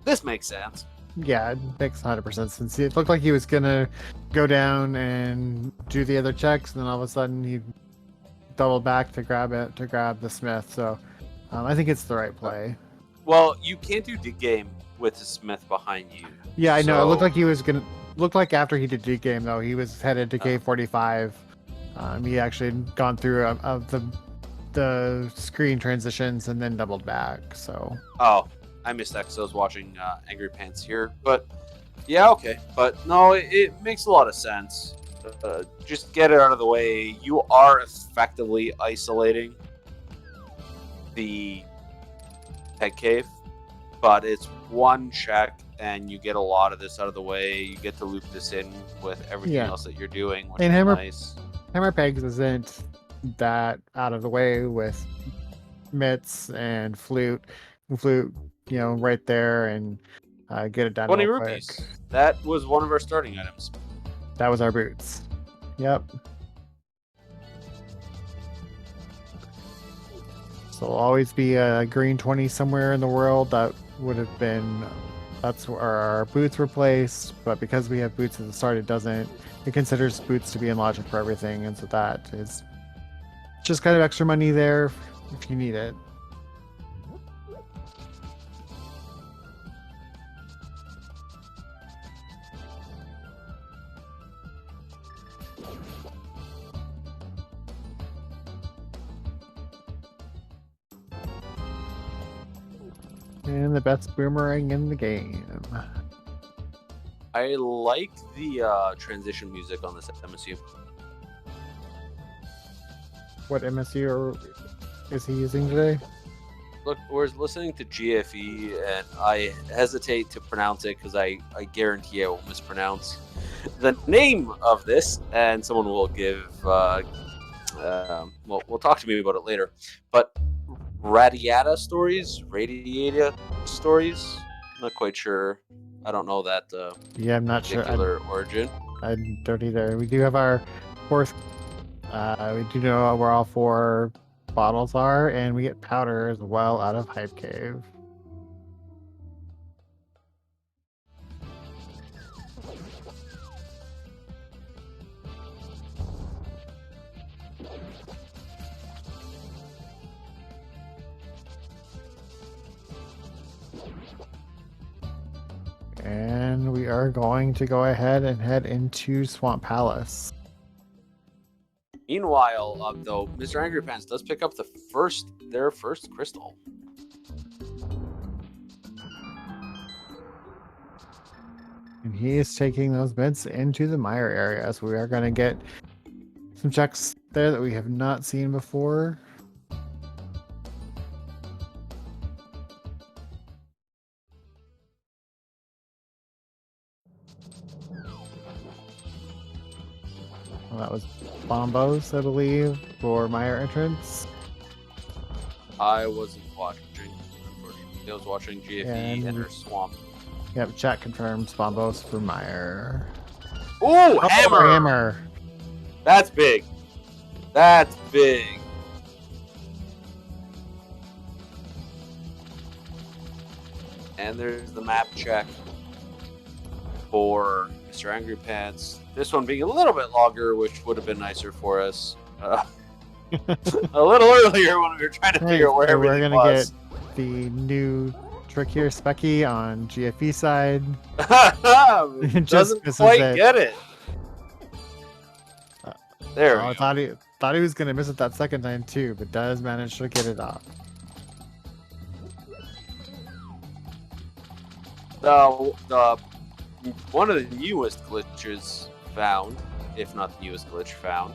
This makes sense. Yeah, it makes 100% sense. It looked like he was gonna go down and do the other checks, and then all of a sudden he doubled back to grab the Smith. So I think it's the right play. Well, you can't do dig game with the Smith behind you. Yeah, I know. It looked like he was gonna. Looked like after he did dig game though, he was headed to K45. He actually had gone through the screen transitions and then doubled back. So. Oh, I missed that because I was watching Angry Pants here. But yeah, okay. But no, it makes a lot of sense. Just get it out of the way. You are effectively isolating the head cave, but it's one check, and you get a lot of this out of the way. You get to loop this in with everything else that you're doing, which is nice. Hammer Pegs isn't that out of the way with mitts and flute, right there, and get it done. 20 rupees. That was one of our starting items. That was our boots. Yep. So there'll always be a green 20 somewhere in the world that would have been, that's where our boots were placed, but because we have boots at the start, it considers boots to be in logic for everything, and so that is just kind of extra money there if you need it. And the best boomerang in the game. I like the transition music on this MSU. What MSU is he using today? Look, we're listening to GFE, and I hesitate to pronounce it because I guarantee I will mispronounce the name of this, and someone will give. Well, we'll talk to me about it later. But Radiata stories. Not quite sure. I don't know that Yeah, I'm not sure. particular origin. I don't either. We do have our fourth. We do know where all 4 bottles are, and we get powder as well out of Hype Cave. And we are going to go ahead and head into Swamp Palace. Meanwhile, though, Mr. Angry Pants does pick up their first crystal. And he is taking those bits into the mire area, so we are going to get some checks there that we have not seen before. Well, that was Bombos, I believe, for mire entrance. I wasn't watching, unfortunately. I was watching GFE And- enter swamp. Yep, chat confirms Bombos for mire. Ooh, Oh, hammer! hammer! That's big. That's big. And there's the map check for Mr. Angry Pants. This one being a little bit longer, which would have been nicer for us. A little earlier when we were trying to figure out where So we're everything gonna was. get the new trick here, Specky, on GFE side. It Just doesn't misses quite it. get it. There Oh, we I go. thought he was gonna miss it that second time too, but does manage to get it off. One of the newest glitches found, if not the newest glitch found,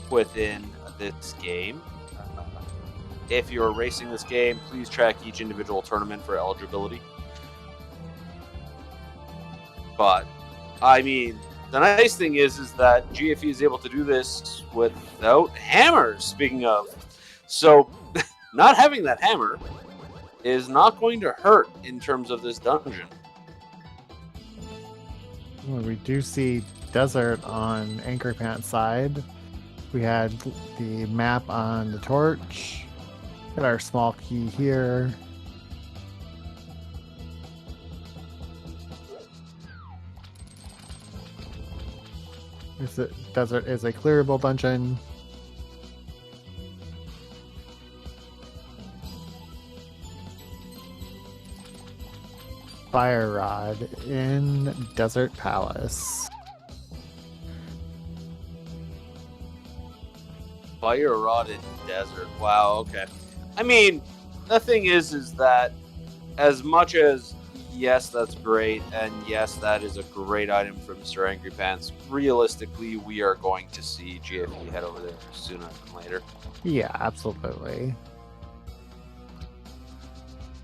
within this game. If you're racing this game, please track each individual tournament for eligibility. But, I mean, the nice thing is that GFE is able to do this without hammers, speaking of. So, not having that hammer is not going to hurt in terms of this dungeon. Well, we do see desert on Angry Pants side. We had the map on the torch. Got our small key here. Desert is a clearable dungeon. Fire Rod in Desert Palace. Fire Rod in Desert. Wow, okay. I mean, the thing is that as much as, yes, that's great, and yes, that is a great item for Mr. Angry Pants, realistically, we are going to see GFE head over there sooner than later. Yeah, absolutely.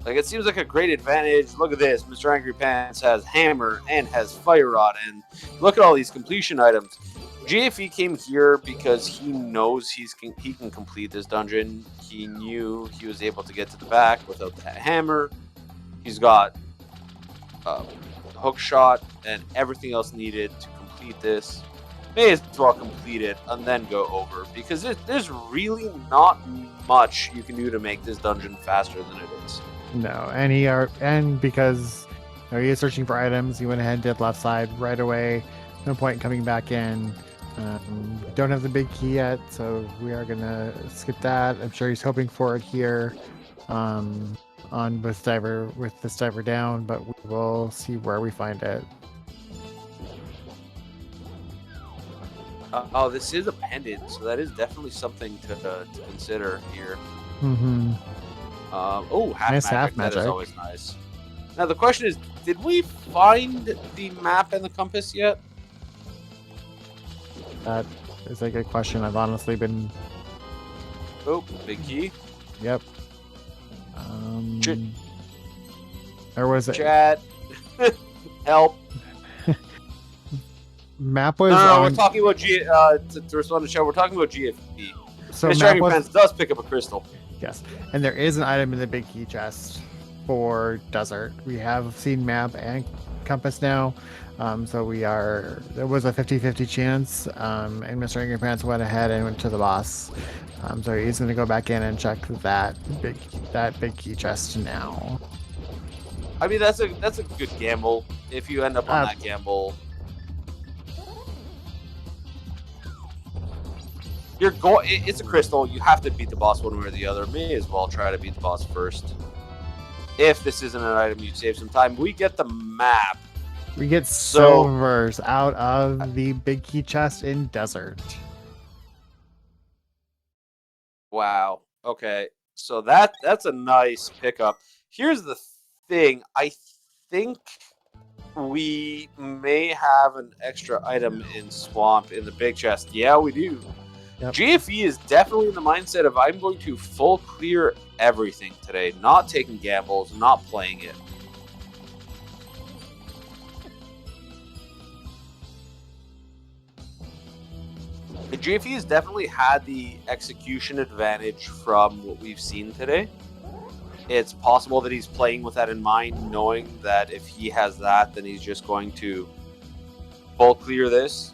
Like, it seems like a great advantage. Look at this. Mr. Angry Pants has Hammer and has Fire Rod, and look at all these completion items. GFE came here because he knows he can complete this dungeon. He knew he was able to get to the back without that hammer. He's got hook shot and everything else needed to complete this, may as well complete it and then go over, because there's really not much you can do to make this dungeon faster than it is. No, and because he is searching for items, he went ahead and did left side right away. No point in coming back in. Don't have the big key yet, so we are gonna skip that. I'm sure he's hoping for it here, on with this diver down, but we will see where we find it. Oh, this is a pendant, so that is definitely something to consider here. Mm-hmm. Half Nice magic. half That is magic. always nice. Now the question is, did we find the map and the compass yet? That is a good question. I've honestly been. Oh, big key. Yep. There was a Chat. Help. map was No, on. we're talking about to respond to the show, we're talking about GFE. So Mr. map Angry was, Pants does pick up a crystal. yes, and there is an item in the big key chest for desert. We have seen map and compass now, so there was a 50-50 chance, and Mr. Angry Pants went ahead and went to the boss. So he's going to go back in and check that big key chest now. I mean, that's a good gamble. If you end up on that gamble, it's a crystal. You have to beat the boss one way or the other. May as well try to beat the boss first. If this isn't an item, you save some time. We get the map. We get silvers out of the big key chest in desert. Wow. Okay. So that's a nice pickup. Here's the thing. I think we may have an extra item in Swamp in the big chest. Yeah, we do. Yep. GFE is definitely in the mindset of I'm going to full clear everything today, not taking gambles, not playing it. The GFE has definitely had the execution advantage from what we've seen today. It's possible that he's playing with that in mind, knowing that if he has that, then he's just going to full clear this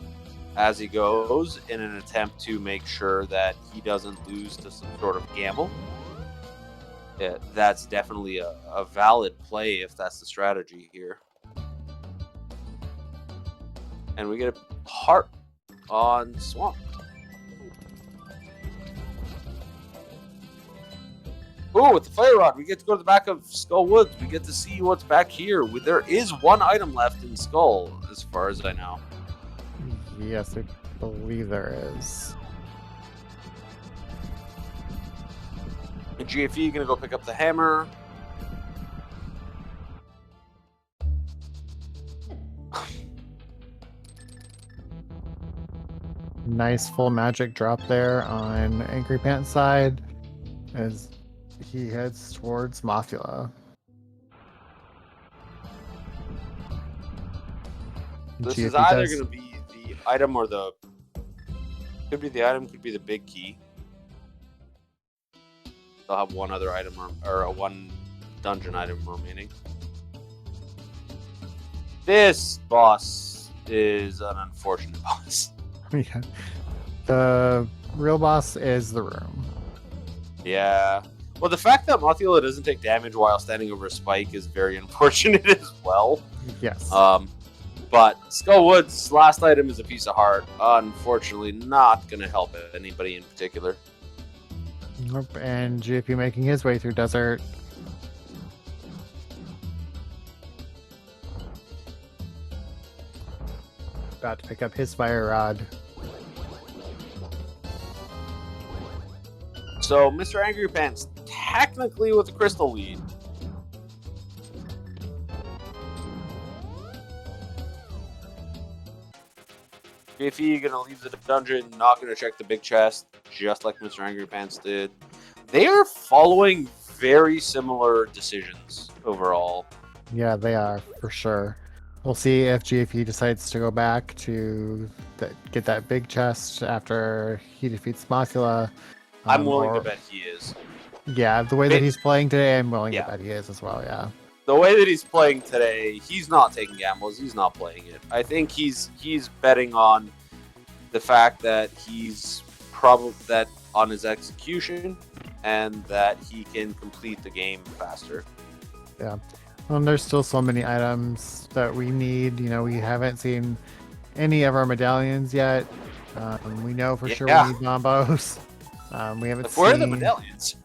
as he goes in an attempt to make sure that he doesn't lose to some sort of gamble. Yeah, that's definitely a valid play if that's the strategy here. And we get a heart on Swamp. Oh, with the fire rod, we get to go to the back of Skull Woods. We get to see what's back here. There is one item left in Skull, as far as I know. Yes, I believe there is. And GFE gonna go pick up the hammer. Nice full magic drop there on Angry Pants side as he heads towards Mothula. This is either going to be the item or could be the item, could be the big key. They'll have one other item or one dungeon item remaining. This boss is an unfortunate boss. Yeah. The real boss is the room. Yeah. Well, the fact that Mothula doesn't take damage while standing over a spike is very unfortunate as well. Yes. But Skullwood's last item is a piece of heart. Unfortunately, not going to help anybody in particular. Nope. And GFP making his way through desert. About to pick up his fire rod. So, Mr. Angry Pants, technically with a crystal lead. If you're going to leave the dungeon, not going to check the big chest, just like Mr. Angry Pants did. They are following very similar decisions overall. Yeah, they are, for sure. We'll see if GFE decides to go back to get that big chest after he defeats Mothula. I'm willing to bet he is. Yeah, the way that he's playing today, I'm willing to bet he is as well, yeah. the way that he's playing today, he's not taking gambles. He's not playing it. I think he's betting on the fact that he's probably that on his execution and that he can complete the game faster. Yeah. Well, there's still so many items that we need. You know, we haven't seen any of our medallions yet. We know for sure we need Zombos. We haven't seen... Where are the medallions?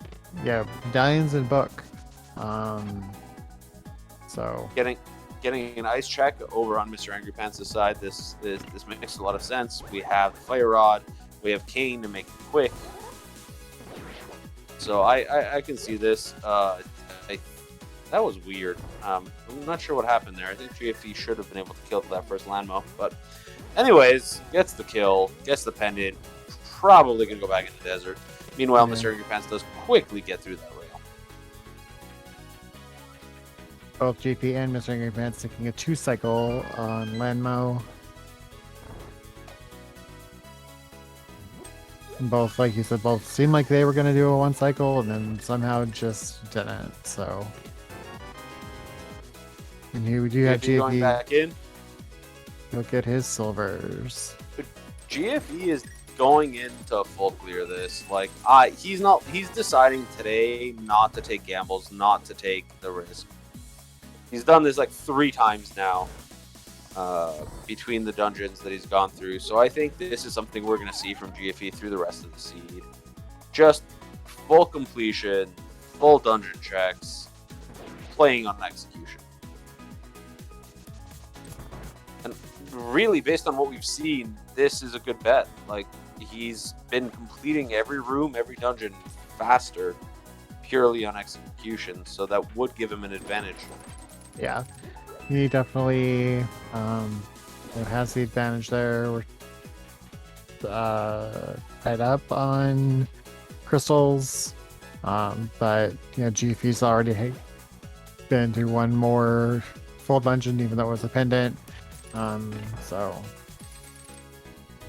Yeah, medallions and book. So getting an ice check over on Mr. Angry Pants' side. This makes a lot of sense. We have Fire Rod. We have Kane to make it quick. So I can see this. That was weird. I'm not sure what happened there. I think GFE should have been able to kill that first landmo. But anyways, gets the kill, gets the pendant. Probably going to go back in the desert. Meanwhile, Mr. Angry Pants does quickly get through that rail. Both GP and Mr. Angry Pants taking a 2-cycle on landmo. Both, like you said, both seemed like they were going to do a 1-cycle and then somehow just didn't. So, and here we do have GFE going back in. Look at his silvers. But GFE is going into full clear this. Like he's deciding today not to take gambles, not to take the risk. He's done this like 3 times now. Between the dungeons that he's gone through. So I think this is something we're going to see from GFE through the rest of the seed. Just full completion, full dungeon checks, playing on execution. And really, based on what we've seen, this is a good bet. Like, he's been completing every room, every dungeon faster, purely on execution. So that would give him an advantage. Yeah. He definitely has the advantage there. We're tied up on crystals, but GFE's already been through one more full dungeon, even though it was a pendant. So,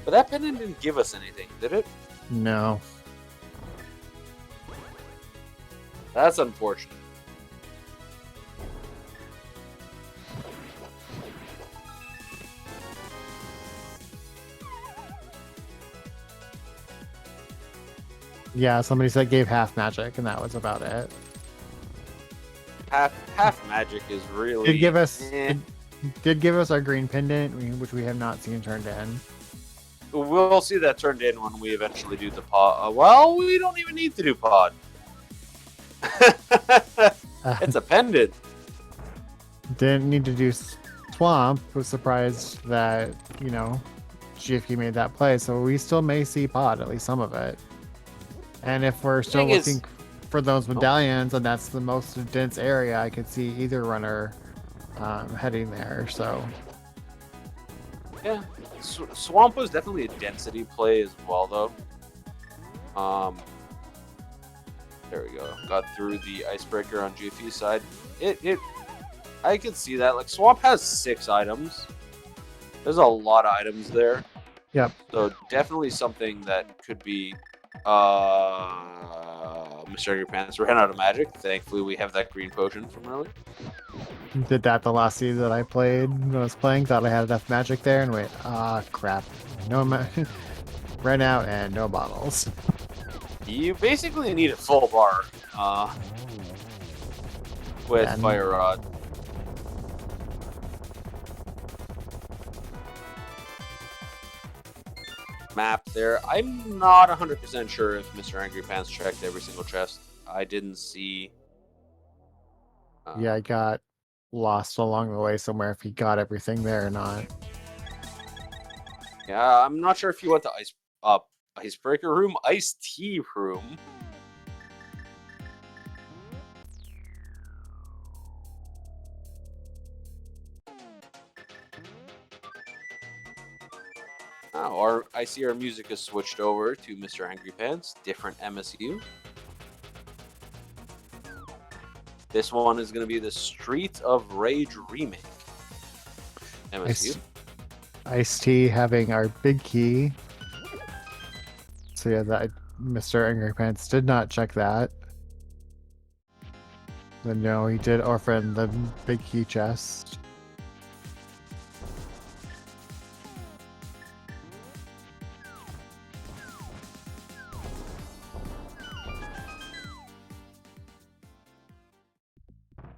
but that pendant didn't give us anything, did it? No. That's unfortunate. Yeah, somebody said gave half magic, and that was about it. Half magic is really did give us our green pendant, which we have not seen turned in. We'll see that turned in when we eventually do the pod. Well, we don't even need to do pod. It's a pendant. Didn't need to do swamp. Was surprised that GFE made that play, so we still may see pod, at least some of it. And if we're still looking for those medallions, and that's the most dense area, I could see either runner heading there. So yeah, swamp was definitely a density play as well, though. There we go. Got through the icebreaker on GFE's side. I could see that. Like, swamp has 6 items. There's a lot of items there. Yep. So definitely something that could be. Mr. Angry Pants ran out of magic. Thankfully, we have that green potion from earlier. Did that the last seed that I played when I was playing. Thought I had enough magic there, and wait, crap. Ran out and no bottles. You basically need a full bar with Fire Rod. Map there. I'm not 100% sure if Mr. Angry Pants checked every single chest. I didn't see. Yeah, I got lost along the way somewhere if he got everything there or not. Yeah, I'm not sure if he went to icebreaker room, iced tea room. Oh, I see our music has switched over to Mr. Angry Pants, different MSU. This one is going to be the Streets of Rage remake. MSU. Ice-T having our big key. So yeah, that Mr. Angry Pants did not check that. But no, he did orphan the big key chest.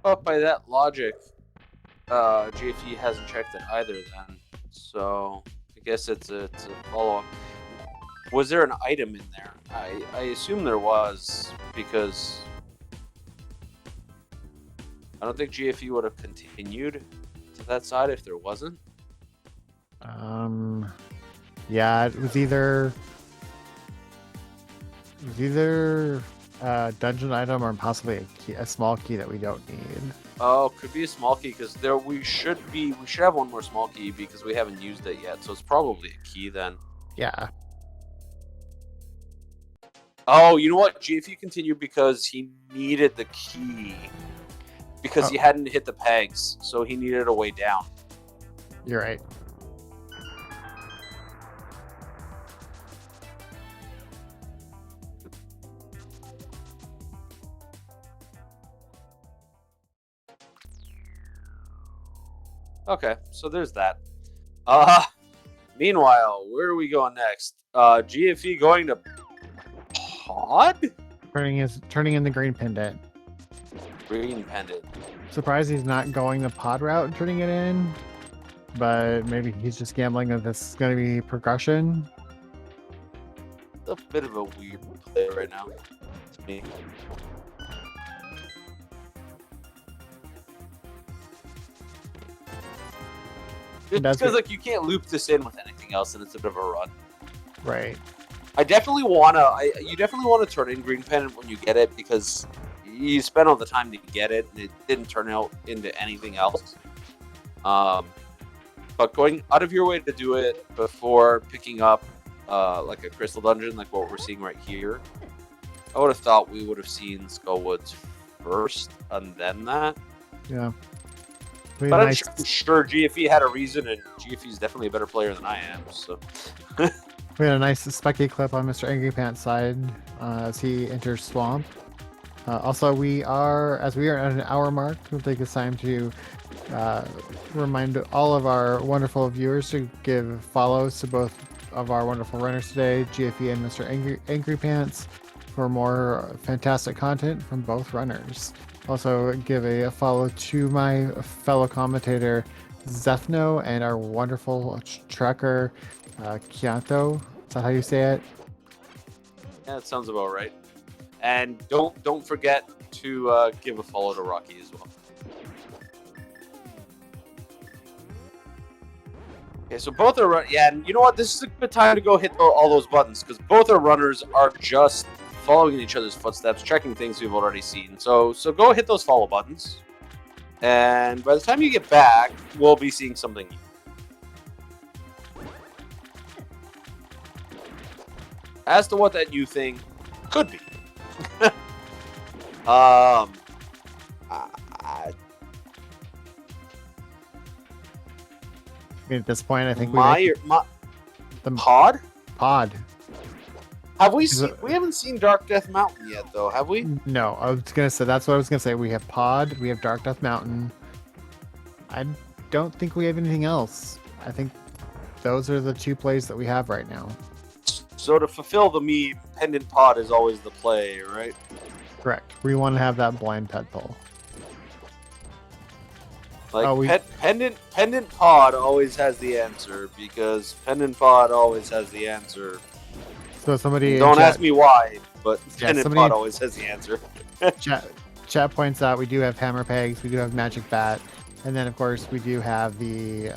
But by that logic, GFE hasn't checked it either then. So I guess it's a follow-up. Was there an item in there? I assume there was, because I don't think GFE would have continued to that side if there wasn't. Yeah, it was either a dungeon item or possibly a small key that we don't need. Oh, could be a small key, because we should have one more small key because we haven't used it yet. So it's probably a key then. Yeah. Oh, you know what? GFE continued because he needed the key. Because he hadn't hit the pegs, so he needed a way down. You're right. Okay, so there's that. Meanwhile, where are we going next? GFE going to Pod? Turning in the green pendant. Green pendant. Surprised he's not going the pod route and turning it in, but maybe he's just gambling that this is going to be progression. It's a bit of a weird play right now to me. Just because like you can't loop this in with anything else, and it's a bit of a run. Right. You definitely want to turn in green pendant when you get it, because you spent all the time to get it and it didn't turn out into anything else. But going out of your way to do it before picking up like a crystal dungeon, like what we're seeing right here, I would have thought we would have seen Skullwoods first and then that. Yeah. But I'm sure GFE had a reason, and GFE's definitely a better player than I am. So we had a nice specky clip on Mr. Angry Pants side as he enters Swamp. Also, as we are at an hour mark, we'll take this time to remind all of our wonderful viewers to give follows to both of our wonderful runners today, GFE and Mr. Angry Pants, for more fantastic content from both runners. Also, give a follow to my fellow commentator, Zephno, and our wonderful trekker, Kianto. Is that how you say it? Yeah, that sounds about right. And don't forget to give a follow to Rocky as well. Okay, so both are yeah, and you know what? This is a good time to go hit all those buttons, because both our runners are just following each other's footsteps, checking things we've already seen. So go hit those follow buttons, and by the time you get back, we'll be seeing something new. As to what that new thing could be. I mean, at this point, I think the pod. Have we seen? We haven't seen Dark Death Mountain yet, though, have we? No, I was gonna say that's what I was gonna say. We have Pod, we have Dark Death Mountain. I don't think we have anything else. I think those are the two plays that we have right now. So to fulfill the meme, Pendant Pod is always the play, right? Correct. We want to have that blind pet pull. Like Pendant Pod always has the answer, because Pendant Pod always has the answer. So somebody don't ask me why, but yeah, Pendant Pod always has the answer. chat points out we do have hammer pegs, we do have magic bat, and then of course we do have the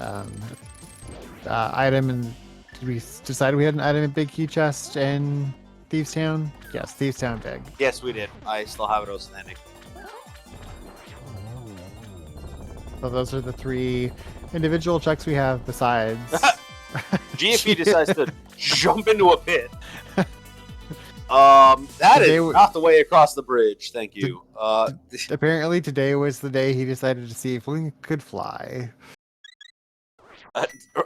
item. And did we decide we had an item in Big Key Chest in Thieves Town? Yes, Thieves Town Big. Yes, we did. I still have it outstanding. So those are the three individual checks we have besides. GFE decides to jump into a pit. That is not the way across the bridge. Thank you. Apparently today was the day he decided to see if we could fly.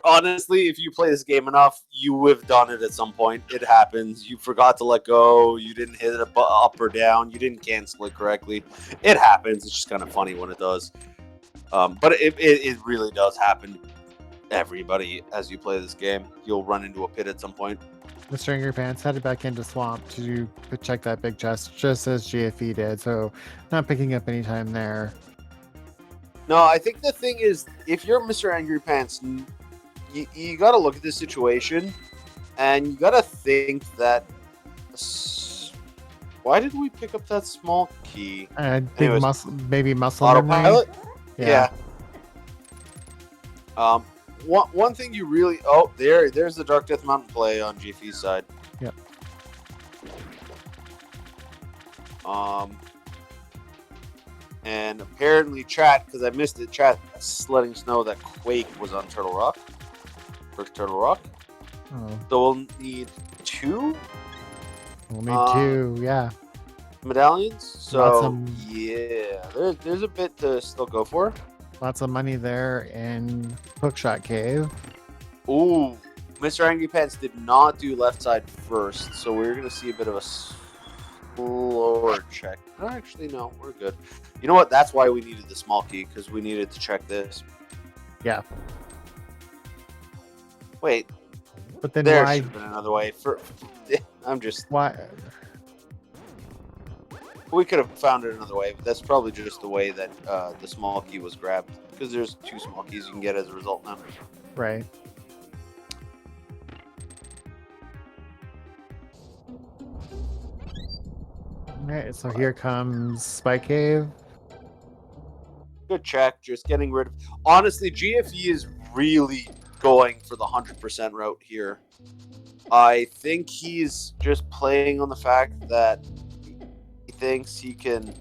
Honestly, if you play this game enough, you have done it at some point. It happens. You forgot to let go. You didn't hit it up or down. You didn't cancel it correctly. It happens. It's just kind of funny when it does. But it really does happen. Everybody, as you play this game, you'll run into a pit at some point. Mr. Angry Pants headed back into Swamp to check that big chest, just as GFE did. So not picking up any time there. No, I think the thing is, if you're Mr. Angry Pants, you got to look at this situation, and you got to think that. Why did we pick up that small key? Big muscle, maybe muscle autopilot. Memory? Yeah. One thing you really there's the Dark Death Mountain play on GFE's side. Yep. And apparently chat, because I missed it, chat's letting us know that Quake was on Turtle Rock. First Turtle Rock. Oh. So we'll need 2? We'll need 2, yeah. Medallions. So yeah, there's a bit to still go for. Lots of money there in Hookshot Cave. Ooh, Mr. Angry Pants did not do left side first, so we're going to see a bit of a slower check. Actually, no, we're good. You know what? That's why we needed the small key, because we needed to check this. Yeah. Wait. But then there why? should have been another way. I'm just... Why? We could have found it another way, but that's probably just the way that the small key was grabbed. Because there's 2 small keys you can get as a result now. Right. Alright, so here comes Spike Cave. Good check. Just getting rid of... Honestly, GFE is really going for the 100% route here. I think he's just playing on the fact that he thinks he can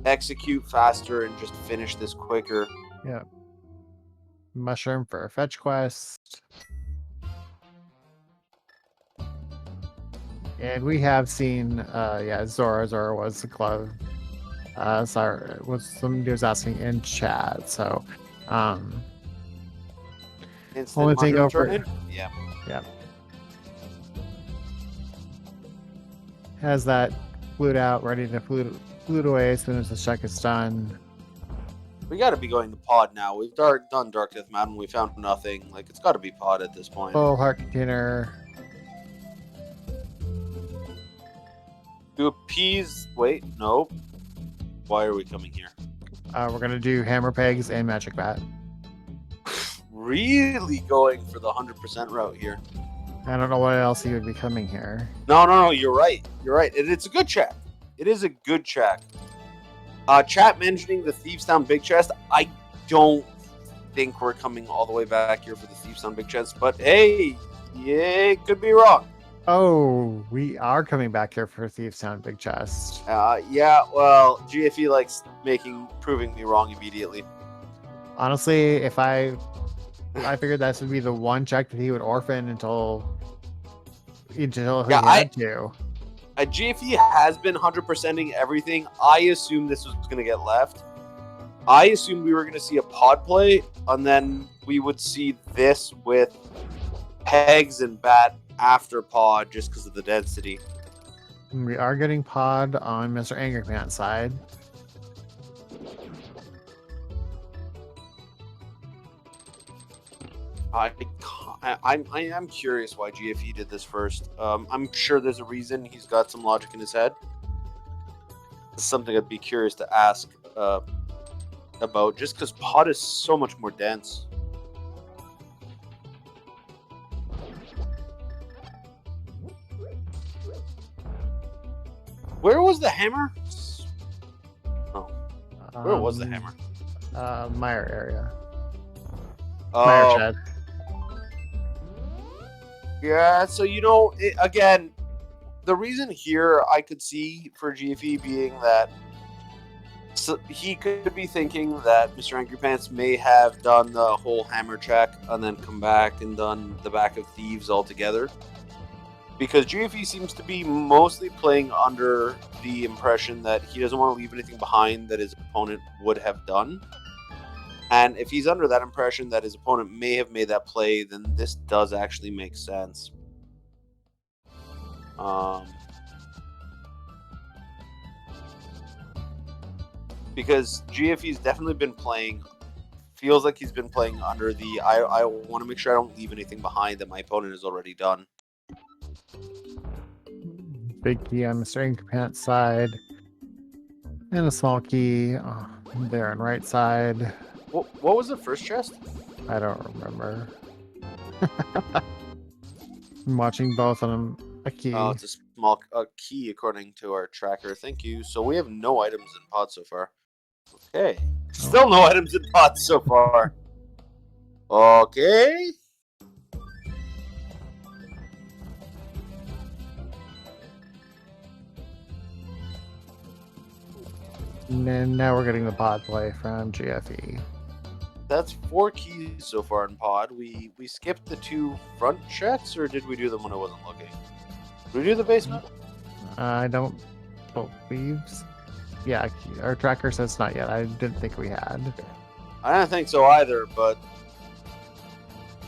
execute faster and just finish this quicker. Yeah. Mushroom for a fetch quest. And we have seen, Zora was the glove. Sorry, was somebody was asking in chat. So, only thing over. Yeah. Has that flute out, ready to flute away as soon as the check is done. We got to be going to pod now. We've done Dark Death Mountain. We found nothing. Like, it's got to be pod at this point. Full heart container. Do appease. Wait, no. Why are we coming here? We're gonna do hammer pegs and magic bat. Really going for the 100% route here. I don't know what else he would be coming here. No. You're right. It's a good check. It is a good check. Chat mentioning the Thieves Town Big Chest. I don't think we're coming all the way back here for the Thieves Town Big Chest, but hey, yeah, could be wrong. Oh, we are coming back here for Thieves Town Big Chest. Yeah, well, GFE likes proving me wrong immediately. Honestly, if I figured this would be the one check that he would orphan until he had to. GFE has been 100%ing everything. I assumed this was going to get left. I assumed we were going to see a pod play, and then we would see this with pegs and bat after pod just because of the density. We are getting pod on Mr. Angry Pants side. I am curious why GFE did this first. I'm sure there's a reason. He's got some logic in his head. It's something I'd be curious to ask about, just because pod is so much more dense. Where was the hammer? Oh, where was the hammer? Meyer area. Oh. Meyer shed. Yeah, so again, the reason here I could see for GFE being that he could be thinking that Mr. Angry Pants may have done the whole hammer check and then come back and done the back of thieves altogether. Because GFE seems to be mostly playing under the impression that he doesn't want to leave anything behind that his opponent would have done. And if he's under that impression that his opponent may have made that play, then this does actually make sense. Because GFE's definitely been playing, feels like he's been playing under the, I want to make sure I don't leave anything behind that my opponent has already done. Big key on Mr. Angrypants' side. And a small key there on right side. What was the first chest? I don't remember. I'm watching both of them. A key. Oh, it's a small key according to our tracker. Thank you. So we have no items in pod so far. Okay. Still no items in pod so far. Okay. And then now we're getting the pod play from GFE. That's 4 keys so far in pod. We skipped the 2 front checks, or did we do them when I wasn't looking? Did we do the basement? I don't believe. Yeah, our tracker says not yet. I didn't think we had. I don't think so either, but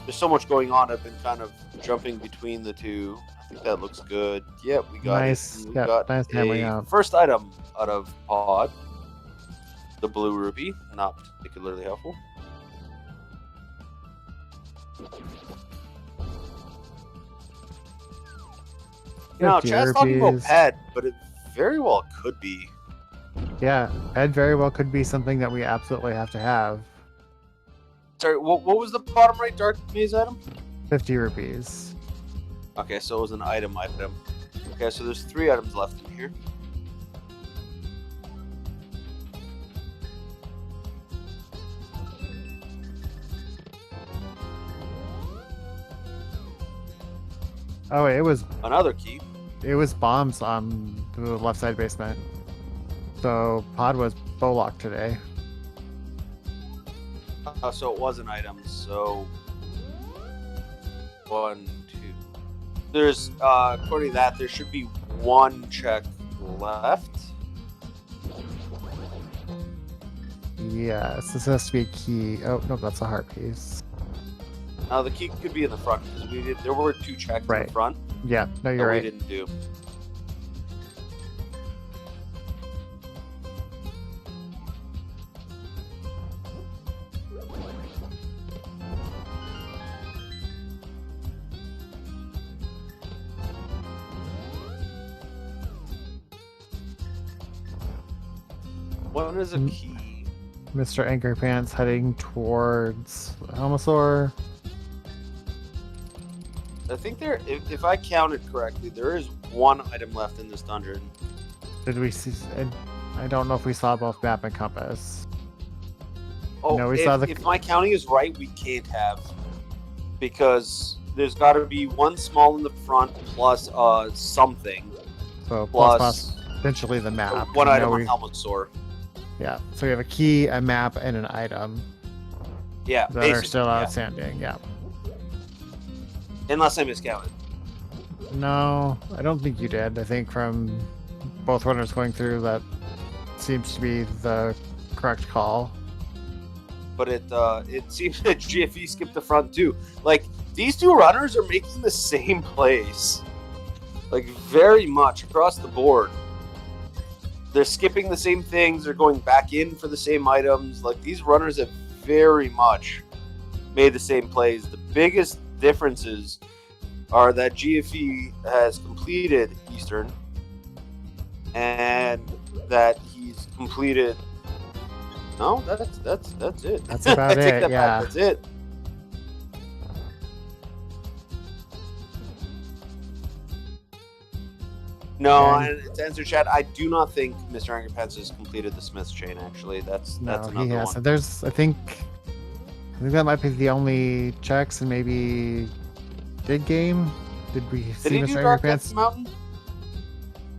there's so much going on. I've been kind of jumping between the 2. I think that looks good. Yep, we got nice. it. We Yep, got nice hammering out. first item out of pod. The blue rupee, not particularly helpful. You know, chat's talking about ped, but it very well could be. Yeah, ped very well could be something that we absolutely have to have. Sorry, what was the bottom right dark maze item? 50 rupees. Okay, so it was an item. Okay, so there's 3 items left in here. Oh, it was another key. It was bombs on the left side basement. So pod was bowlock today. So it was an item. So 1, 2. There's according to that, there should be 1 check left. Yes, this has to be a key. Oh no, that's a heart piece. The key could be in the front because there were 2 checks in the front. Yeah, no, you're right. We didn't do. What is a key? Mr. Angrypants heading towards Helmosaur. I think there, if I counted correctly, there is 1 item left in this dungeon. Did we see? I don't know if we saw both map and compass. Oh, no, if my counting is right, we can't have, because there's got to be 1 small in the front plus something. So plus potentially the map. 1 item on Helmosaur. Yeah, so we have a key, a map, and an item. Yeah, that are still outstanding. Yeah. Unless I miscounted. No, I don't think you did. I think from both runners going through, that seems to be the correct call. But it seems that GFE skipped the front too. Like, these 2 runners are making the same plays. Like, very much across the board. They're skipping the same things. They're going back in for the same items. Like, these runners have very much made the same plays. The biggest differences are that GFE has completed Eastern and that he's completed. No, that's it. That's about it. That yeah, back. That's it. No, and to answer chat, I do not think Mr. Angrypants has completed the Smith's chain. Actually, that's another he has. one. There's, I think that might be the only checks, and maybe Big Game. Did we see Did he Mr. do Dark Angrypants? Death Mountain?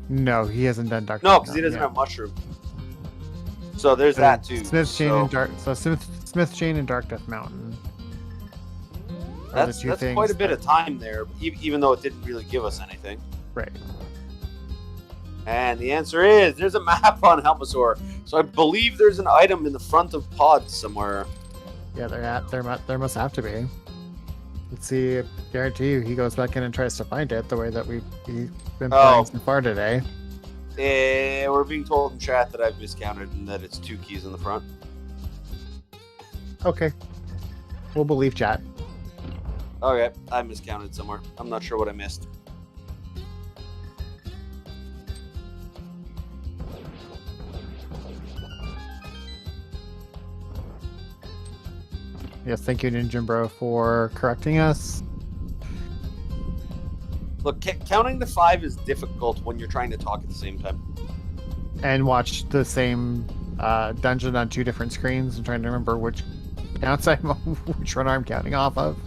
No, he hasn't done Dark. No, because he doesn't have mushroom. So there's that too. Smith's chain and Dark. So Smith's chain and Dark Death Mountain. That's quite a bit of time there, even though it didn't really give us anything. Right. And the answer is there's a map on Helmosaur. So I believe there's an item in the front of pod somewhere. Yeah, there must have to be. Let's see. Guarantee you, he goes back in and tries to find it the way that we've been playing so far today. We're being told in chat that I've miscounted and that it's 2 keys in the front. Okay, we'll believe chat. Okay, I miscounted somewhere. I'm not sure what I missed. Yes, thank you, Ninja Bro, for correcting us. Look, counting to 5 is difficult when you're trying to talk at the same time. And watch the same dungeon on 2 different screens and trying to remember which which runner I'm counting off of.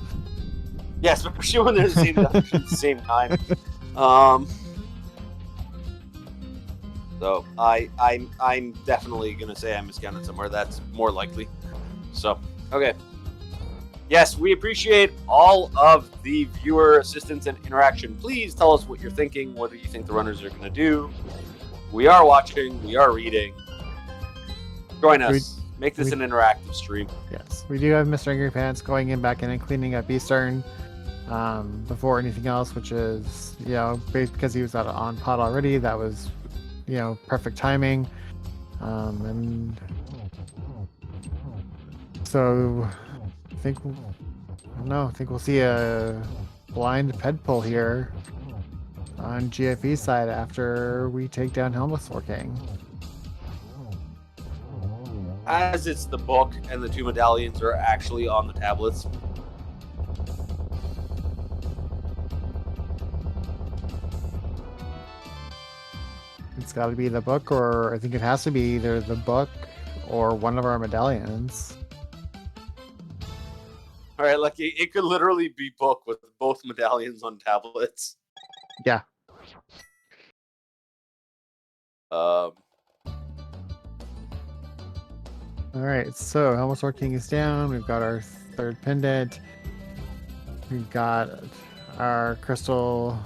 Yes, especially when they're in the same dungeon at the same time. So I'm definitely gonna say I miscounted somewhere. That's more likely. So okay. Yes, we appreciate all of the viewer assistance and interaction. Please tell us what you're thinking. What do you think the runners are gonna do? We are watching. We are reading. Join us. Make this an interactive stream. Yes, we do have Mr. Angry Pants going in back in and cleaning up Eastern before anything else, which is, you know, because he was out on pot already. That was, you know, perfect timing. And so I think we'll see a blind ped pull here on GFE side after we take down Helmsley King. As it's the book and the 2 medallions are actually on the tablets. It's got to be the book, or I think it has to be either the book or one of our medallions. All right, like it could literally be book with both medallions on tablets. Yeah. All right, so Helmsley King is down. We've got our 3rd pendant. We've got our crystal,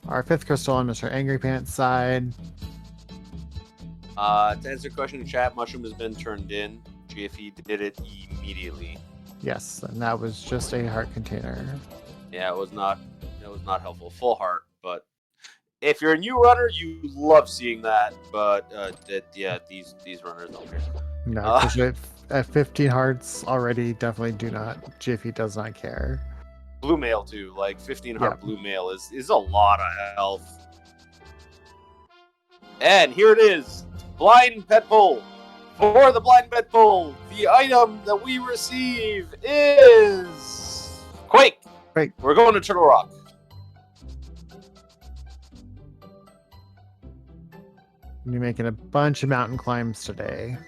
our 5th crystal on Mr. Angry Pants side. To answer your question in chat, Mushroom has been turned in. GFE did it immediately. Yes, and that was just a heart container. Yeah, it was not helpful. Full heart, but if you're a new runner, you love seeing that. But these runners don't care. No, because at 15 hearts already, definitely do not. GFE does not care. Blue mail too, like 15 heart blue mail is a lot of health. And here it is, blind pet pull. For the blind pet pull, the item that we receive is Quake. Quake. We're going to Turtle Rock. You're making a bunch of mountain climbs today.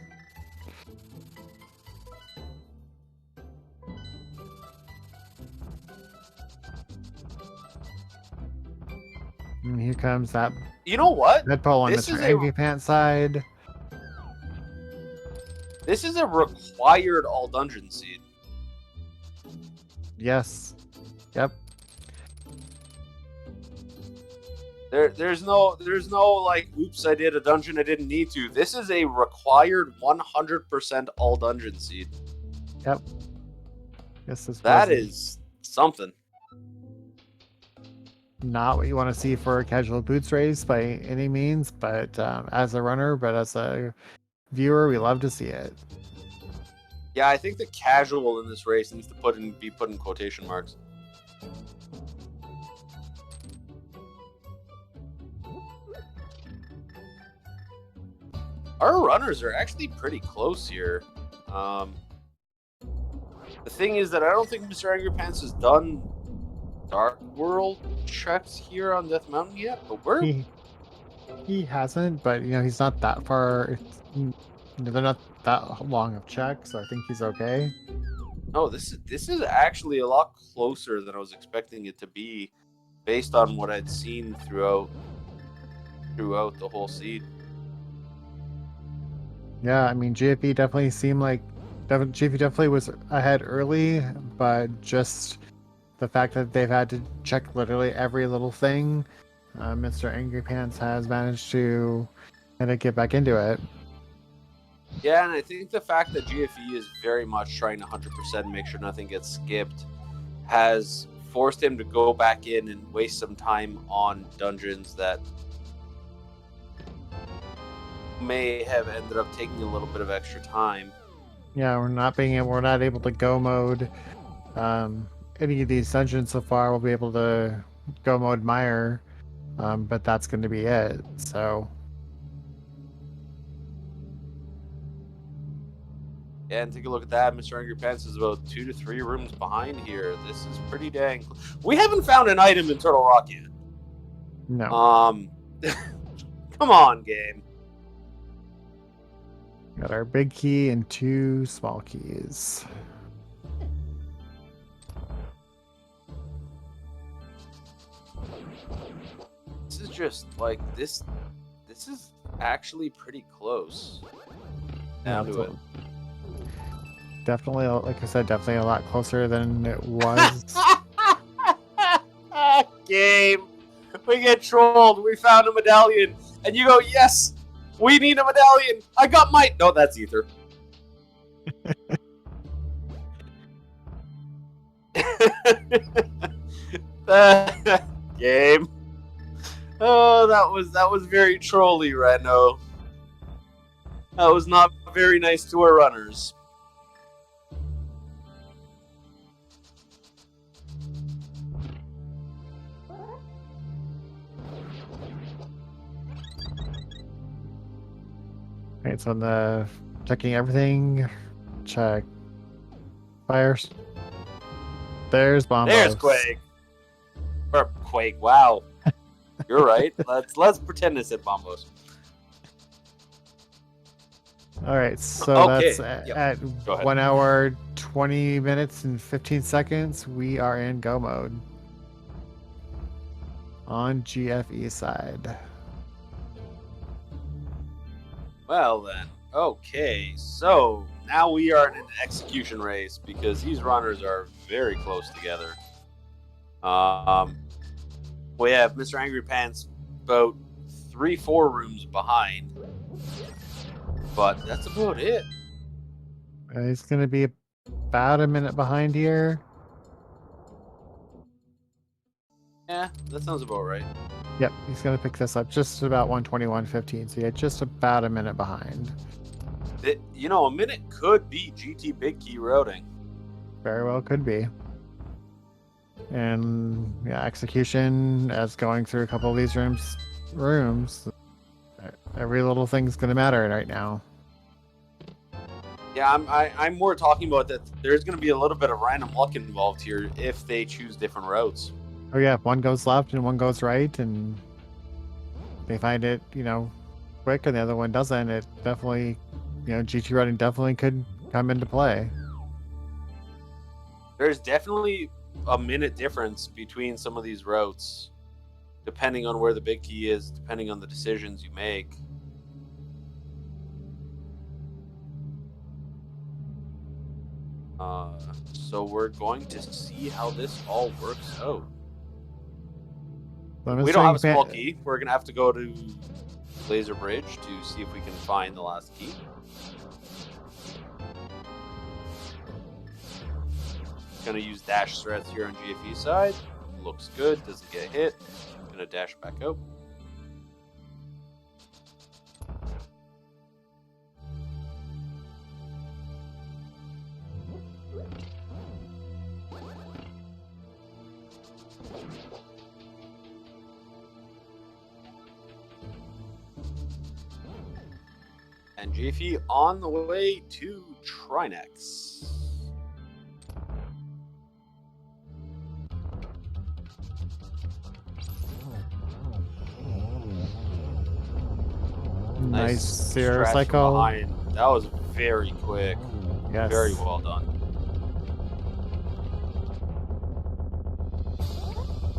And here comes that. You know what? Ped pull on Mr. Angry Pants side. This is a required all dungeon seed. Yes. Yep. There's no like, oops, I did a dungeon I didn't need to. This is a required 100% all dungeon seed. Yep. Yes, that is something. Not what you want to see for a casual boots race by any means, but as a runner, but as a viewer, we love to see it. Yeah, I think the casual in this race needs to be put in quotation marks. Our runners are actually pretty close here. The thing is that I don't think Mr. Angry Pants has done Dark World checks here on Death Mountain yet, but he hasn't, but you know, he's not that far. They're not that long of checks, so I think he's okay. No, this is actually a lot closer than I was expecting it to be, based on what I'd seen throughout the whole seed. Yeah, I mean, GFE definitely seemed like GFE definitely was ahead early, but just the fact that they've had to check literally every little thing, Mr. Angry Pants has managed to kind of get back into it. Yeah, and I think the fact that GFE is very much trying to 100% make sure nothing gets skipped has forced him to go back in and waste some time on dungeons that may have ended up taking a little bit of extra time. Yeah, we're not able to go mode any of these dungeons so far. We'll be able to go mode Mire, but that's going to be it. So Yeah, and take a look at that. Mr. Angry Pants is about 2 to 3 rooms behind here. This is pretty dang. We haven't found an item in Turtle Rock yet. no. Come on, game. Got our big key and 2 small keys. This is just like this. This is actually pretty close. Down to it. Definitely, like I said, definitely a lot closer than it was. Game. We get trolled. We found a medallion. And you go, yes, we need a medallion. I got mine. No, that's Ether. Game. Oh, that was very trolly, Reno. That was not very nice to our runners. Right, so on the checking everything, check fires. There's Bombos. There's Quake. Or Quake. Wow, you're right. Let's pretend it's at Bombos. All right, so Okay, that's yep. at Go ahead. 1 hour, 20 minutes, and 15 seconds. We are in go mode on GFE side. Well then, okay. So now we are in an execution race because these runners are very close together. We have Mr. Angry Pants about 3-4 rooms behind. But that's about it. He's going to be about a minute behind here. Yeah, that sounds about right. Yep, he's going to pick this up just about 121.15. So yeah, just about a minute behind. A minute could be GT Big Key routing. Very well could be. And yeah, execution as going through a couple of these rooms. Every little thing's going to matter right now. Yeah, I'm more talking about that there's going to be a little bit of random luck involved here if they choose different routes. Oh yeah, if one goes left and one goes right, and they find it, quick, and the other one doesn't, it definitely, GT routing definitely could come into play. There's definitely a minute difference between some of these routes, depending on where the big key is, depending on the decisions you make. So we're going to see how this all works out. We don't have a small key. We're going to have to go to Laser Bridge to see if we can find the last key. Going to use dash threats here on GFE side. Looks good. Doesn't get hit. Going to dash back out. And GFE on the way to Trinex. Nice zero stretch cycle. Behind. That was very quick. Yes. Very well done.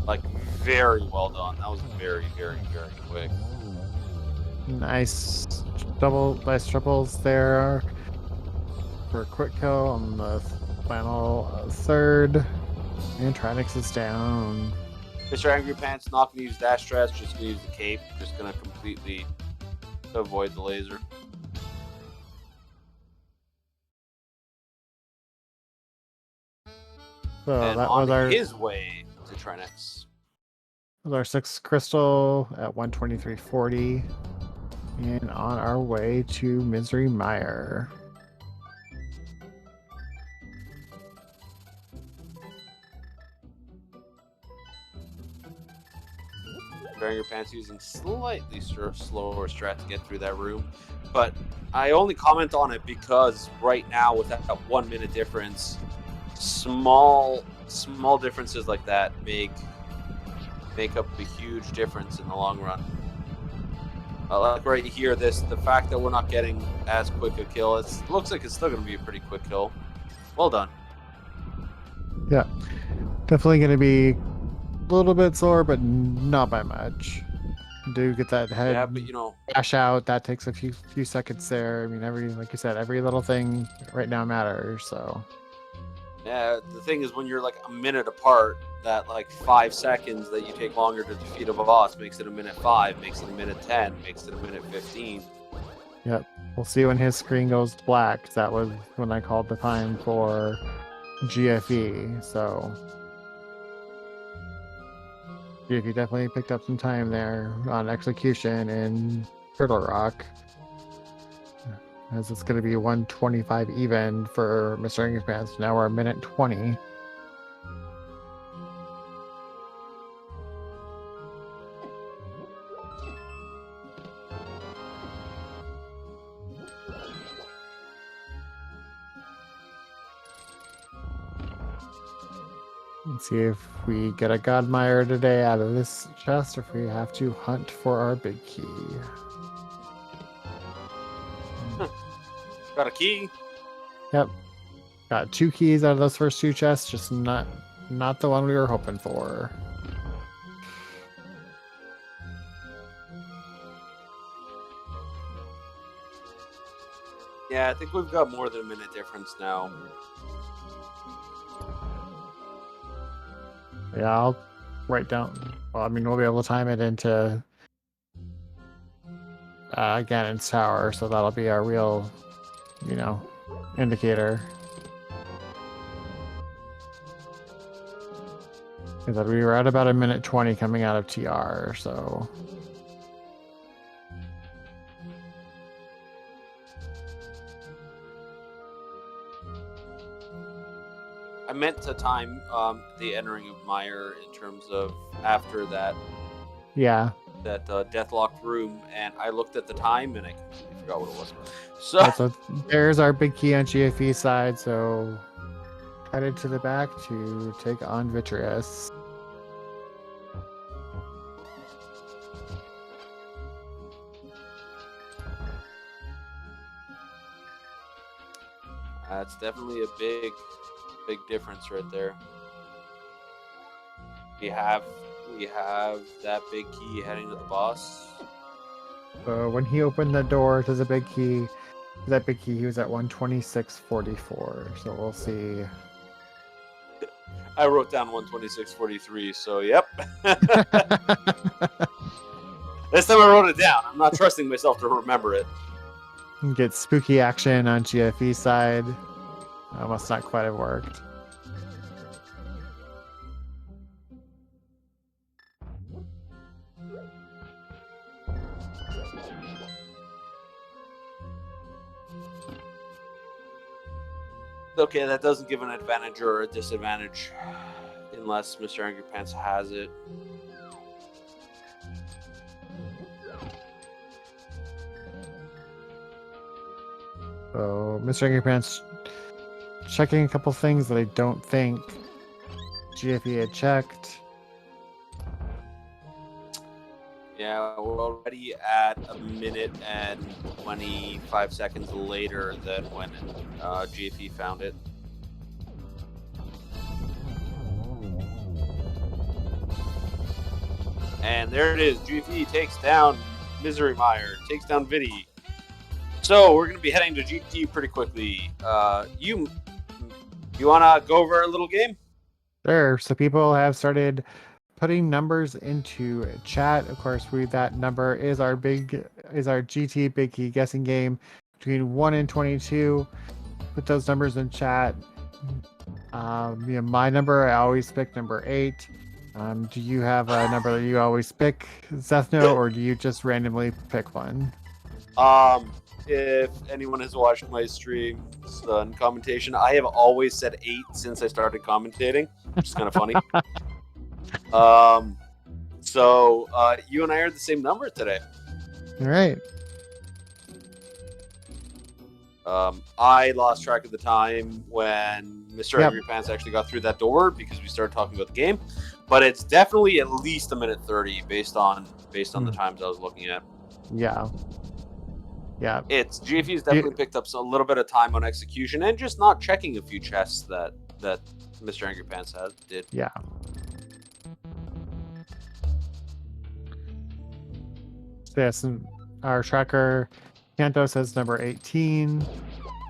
Like, very well done. That was very, very, very quick. Nice triples there for a quick kill on the final third. And Trinix is down. Mr. Angry Pants not going to use dash strats, just going to use the cape. Just going to completely avoid the laser. So and that on was his way to Trinex. our 6th crystal at 123.40. And on our way to Misery Mire. Wearing your pants using slightly slower strat to get through that room, but I only comment on it because right now with that 1 minute difference, small differences like that make up a huge difference in the long run. Like right here, the fact that we're not getting as quick a kill, it looks like it's still going to be a pretty quick kill. Well done. Yeah, definitely going to be a little bit slower, but not by much. Do get that head Yeah, but you know, dash out. That takes a few seconds there. I mean, like you said, every little thing right now matters. So yeah, the thing is when you're like a minute apart, that like 5 seconds that you take longer to defeat a boss makes it a minute 5, makes it a minute 10, makes it a minute 15. yep, we'll see when his screen goes black. That was when I called the time for GFE. So GFE definitely picked up some time there on execution in Turtle Rock. As it's going to be 125 even for Mr. Angrypants. Now we're a minute 20. Let's see if we get a Godmire today out of this chest, or if we have to hunt for our big key. Got a key. Yep. Got 2 keys out of those first 2 chests, just not the one we were hoping for. Yeah, I think we've got more than a minute difference now. Yeah, I'll write down. Well, I mean, we'll be able to time it into Ganon's tower, so that'll be our real, indicator. Because we were at about a minute 20 coming out of TR, so. I meant to time the entering of Mire in terms of after that. Yeah. That deathlocked room, and I looked at the time and I completely forgot what it was. So there's our big key on GFE side. So headed to the back to take on Vitreous. That's definitely a big difference right there. We have that big key heading to the boss. So when he opened the door to the big key, he was at 126.44. So we'll see. I wrote down 126.43, so yep. This time I wrote it down. I'm not trusting myself to remember it. Get spooky action on GFE side. That must not quite have worked. Okay, that doesn't give an advantage or a disadvantage unless Mr. Angrypants has it. So Mr. Angrypants checking a couple things that I don't think GFE had checked. Yeah, we're already at a minute and 25 seconds later than when GFE found it. And there it is. GFE takes down Misery Mire, takes down Vidi. So we're going to be heading to GT pretty quickly. You want to go over a little game? Sure. So people have started putting numbers into chat. Of course, that number is our GT big key guessing game between 1 and 22. Put those numbers in chat. My number, I always pick number 8. Do you have a number that you always pick, Zethno, or do you just randomly pick one? If anyone has watched my streams and commentation, I have always said 8 since I started commentating, which is kind of funny. So you and I are the same number today. All right. I lost track of the time when Mr. Angry Pants actually got through that door because we started talking about the game, but it's definitely at least a minute 30 based on the times I was looking at. Yeah. Yeah. It's GFE's definitely picked up a little bit of time on execution and just not checking a few chests that Mr. Angry Pants did. Yeah. Yes, our tracker Kanto says number 18.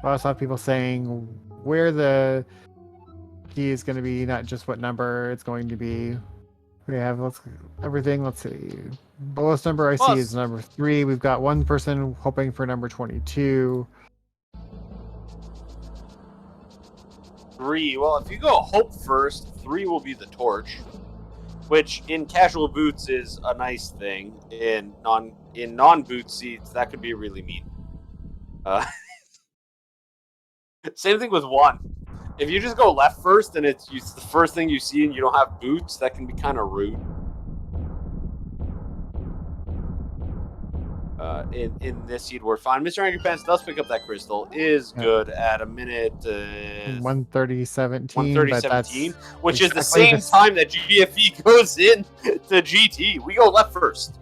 I also have people saying where the key is going to be, not just what number it's going to be. We have everything. Let's see. Lowest number I see is number 3. We've got one person hoping for number 22. 3. Well, if you go hope first, 3 will be the torch, which in casual boots is a nice thing. In non-boot seats, that could be really mean. Same thing with 1. If you just go left first and it's the first thing you see and you don't have boots, that can be kind of rude. In this seed, we're fine. Mr. Angry Pants does pick up that crystal. Is good at a minute 1:30:17, which is the same time that GFE goes in to GT. We go left first.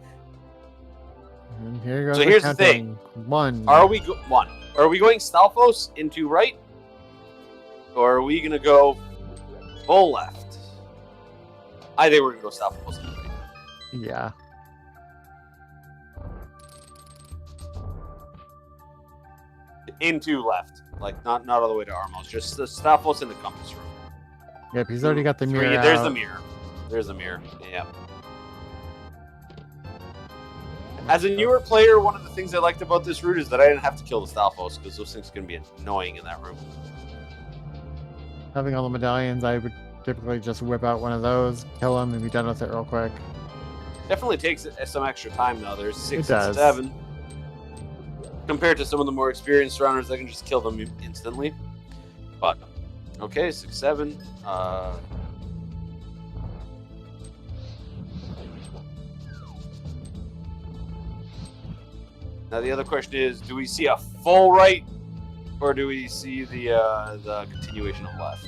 And here goes. So here's the thing: 1. Are we going Stalfos into right, or are we gonna go full left? I think we're gonna go Stalfos into right. Yeah. Into left, like not all the way to Armos, just the Stalfos in the compass room. Yep, he's already got the mirror. There's the mirror. There's the mirror. Yeah. As a newer player, one of the things I liked about this route is that I didn't have to kill the Stalfos because those things can be annoying in that room. Having all the medallions, I would typically just whip out one of those, kill him, and be done with it real quick. Definitely takes some extra time though. There's 6 and 7. Compared to some of the more experienced runners that can just kill them instantly. But, okay, 6, 7. Now the other question is, do we see a full right, or do we see the continuation of left?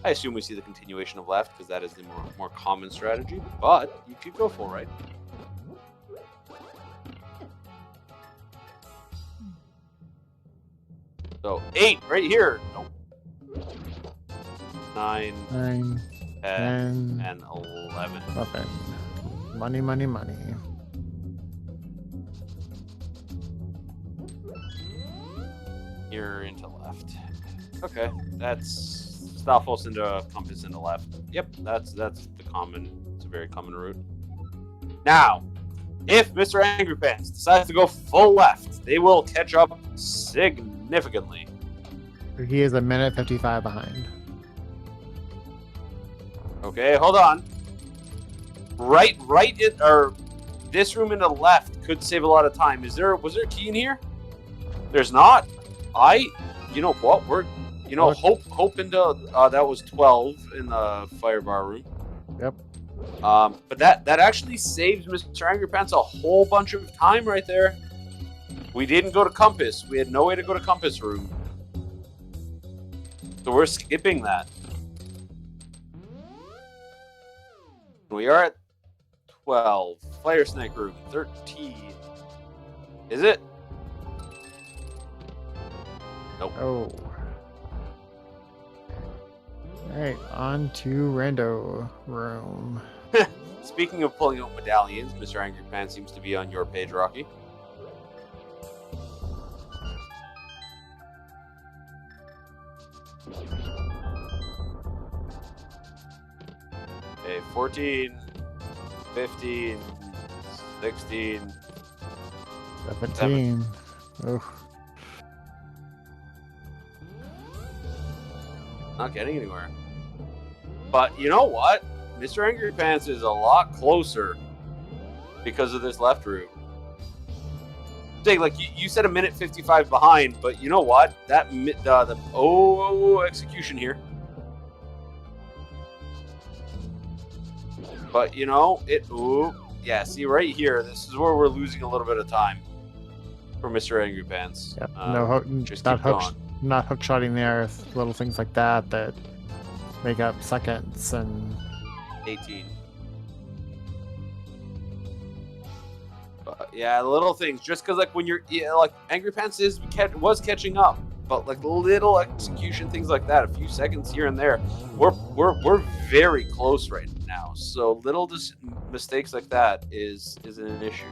I assume we see the continuation of left, because that is the more common strategy, but you could go full right. So 8 right here. Nope. 9, 10, and 11. Money, money, money. You're into left. Okay, that's Stalfos into compass into left. Yep, that's the common. It's a very common route. Now, if Mr. Angry Pants decides to go full left, they will catch up significantly. He is a minute 55 behind. Okay, hold on. Right, or this room into left could save a lot of time. Was there a key in here? There's not. You know what? Hope into that was 12 in the fire bar room. Yep. But that actually saves Mr. Angry Pants a whole bunch of time right there. We didn't go to compass. We had no way to go to compass room. So we're skipping that. We are at 12. Fire snake room, 13. Is it? Nope. Oh. Alright, on to Rando room. Speaking of pulling out medallions, Mr. Angry Pants seems to be on your page, Rocky. Okay, 14, 15, 16, 17. Oh. Not getting anywhere. But you know what? Mr. Angry Pants is a lot closer because of this left route. Say, like you said, a minute 55 behind, but you know what? That execution here. But you know it. Ooh, yeah. See right here, this is where we're losing a little bit of time for Mr. Angry Pants. Yep. Just not keep going. Not hook shotting there. Little things like that that make up seconds and 18. But yeah, little things. Just because like when you're like Angry Pants was catching up, but like little execution things like that, a few seconds here and there, we're very close right now. So little mistakes like that is an issue.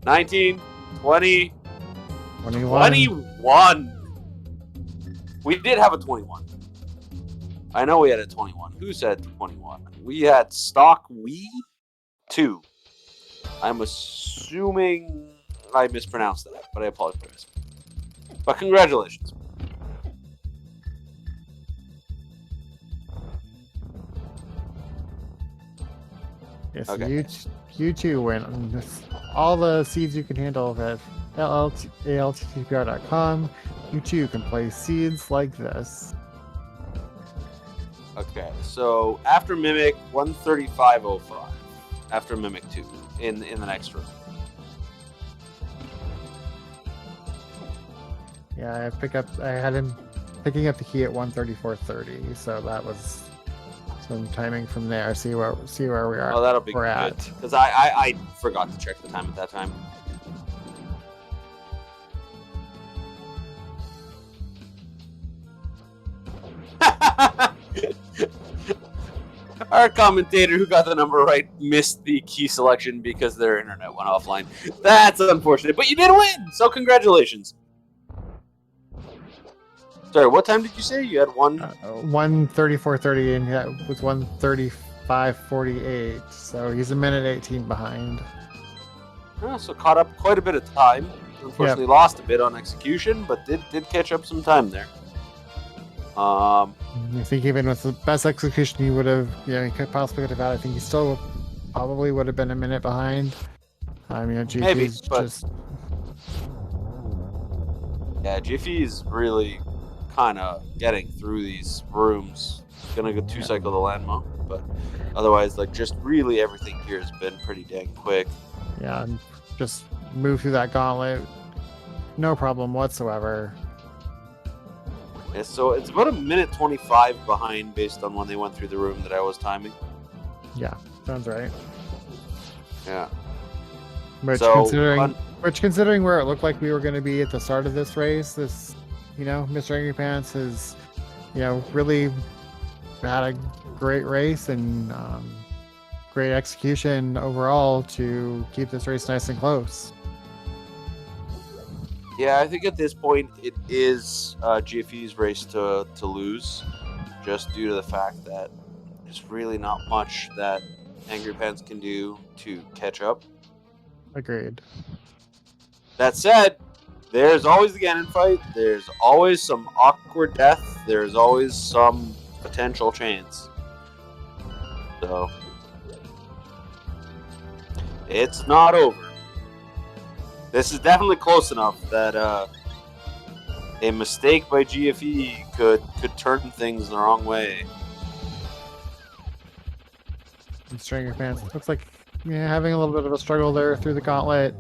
19, 20, 21. We did have a 21. I know we had a 21. Who said 21? We had stock we 2. I'm assuming I mispronounced that, but I apologize. But congratulations. yes, Okay. you too win. All the seeds you can handle at ALTTPR.com. You too can play seeds like this. Okay, so after Mimic 135.05, after Mimic 2 in the next room. Yeah, I had him picking up the key at 134.30, so that was some timing from there. See where we are. Oh, that'll be we're good. at. Because I forgot to check the time at that time. Our commentator who got the number right missed the key selection because their internet went offline. That's unfortunate, but you did win, so congratulations. Sorry, what time did you say? You had 134.30 and yeah, it was 135.48, so he's a minute 18 behind. Oh, so caught up quite a bit of time. Unfortunately, lost a bit on execution, but did catch up some time there. I think even with the best execution he would have, he could possibly have had. I think he still probably would have been a minute behind. GFE Maybe, is but just GFE is really kind of getting through these rooms. Gonna go 2 cycle the landmo, but otherwise, like just really everything here has been pretty dang quick. Yeah, and just move through that gauntlet, no problem whatsoever. Yeah, so it's about a minute 25 behind based on when they went through the room that I was timing. Yeah, sounds right. Yeah. Which considering where it looked like we were going to be at the start of this race, Mr. Angry Pants has, really had a great race and great execution overall to keep this race nice and close. Yeah, I think at this point it is GFE's race to lose, just due to the fact that there's really not much that Angry Pants can do to catch up. Agreed. That said, there's always the Ganon fight. There's always some awkward death. There's always some potential chance. So it's not over. This is definitely close enough that a mistake by GFE could turn things the wrong way. Mr. Angry Pants looks like having a little bit of a struggle there through the gauntlet.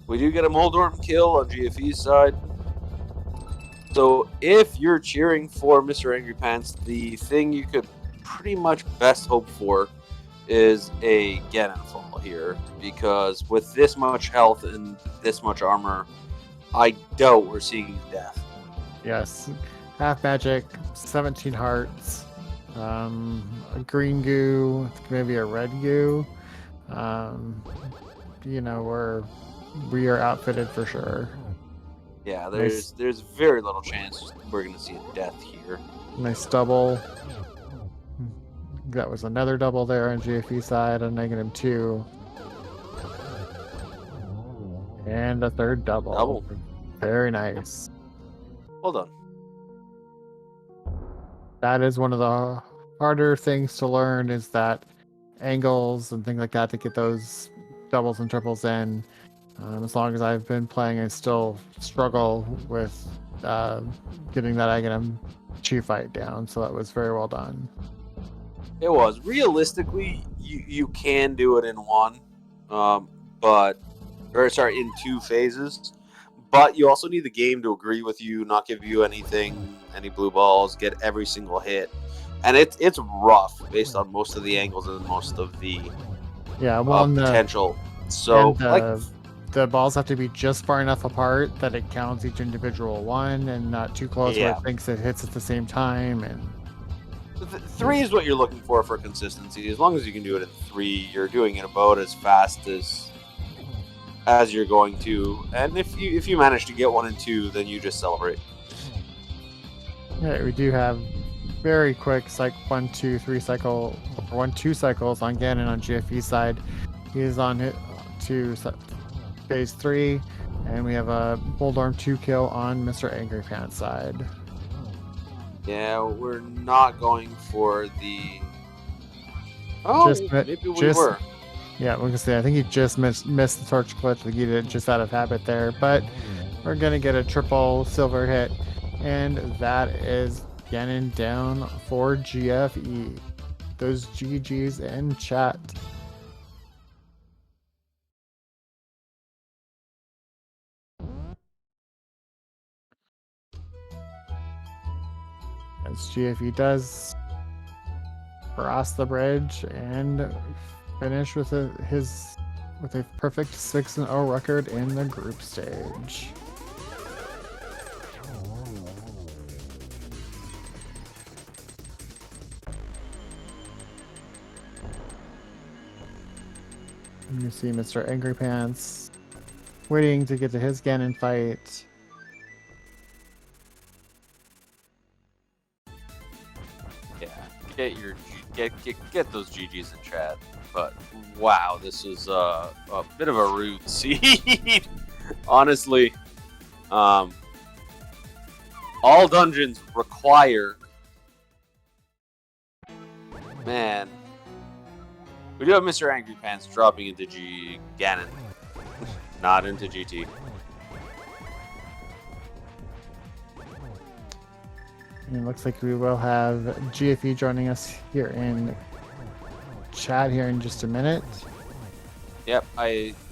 We do get a Moldorm kill on GFE's side. So if you're cheering for Mr. Angry Pants, the thing you could pretty much best hope for is a Ganon fall here, because with this much health and this much armor, I doubt we're seeing death. Yes, half magic, 17 hearts, a green goo, maybe a red goo. We are outfitted for sure. Yeah, there's very little chance we're gonna see a death here. Nice double. That was another double there on GFE side, a -2. And a third double. Double. Very nice. Hold on. that is one of the harder things to learn, is that angles and things like that to get those doubles and triples in. As long as I've been playing, I still struggle with getting that Agahnim chi fight down. So that was very well done. It was. Realistically, you can do it in one, in 2 phases. But you also need the game to agree with you, not give you anything, any blue balls, get every single hit, and it's rough based on most of the angles and most of the potential. So the balls have to be just far enough apart that it counts each individual one, and not too close where it thinks it hits at the same time. And 3 is what you're looking for consistency. As long as you can do it in 3, you're doing it about as fast as you're going to. And if you manage to get 1 and 2, then you just celebrate. Yeah, we do have very quick 1, 2, 3 cycle, 1, 2 cycles on Ganon on GFE side. He is on hit to phase 3, and we have a Bulldorm 2 kill on Mr. Angry Pants side. Yeah, we're not going for the. Oh, maybe we were. Yeah, we can say I think he just missed the torch glitch. Like he did just out of habit there, but we're gonna get a triple silver hit, and that is Ganon down for GFE. Those GGs in chat. As GFE does cross the bridge and finish with a perfect 6-0 record in the group stage. You see Mr. Angry Pants waiting to get to his Ganon fight. Get those GGs in chat. But wow, this was a bit of a rude seed. Honestly, all dungeons require. Man, we do have Mr. Angry Pants dropping into Ganon, not into GT. And it looks like we will have GFE joining us here in chat here in just a minute. Yep,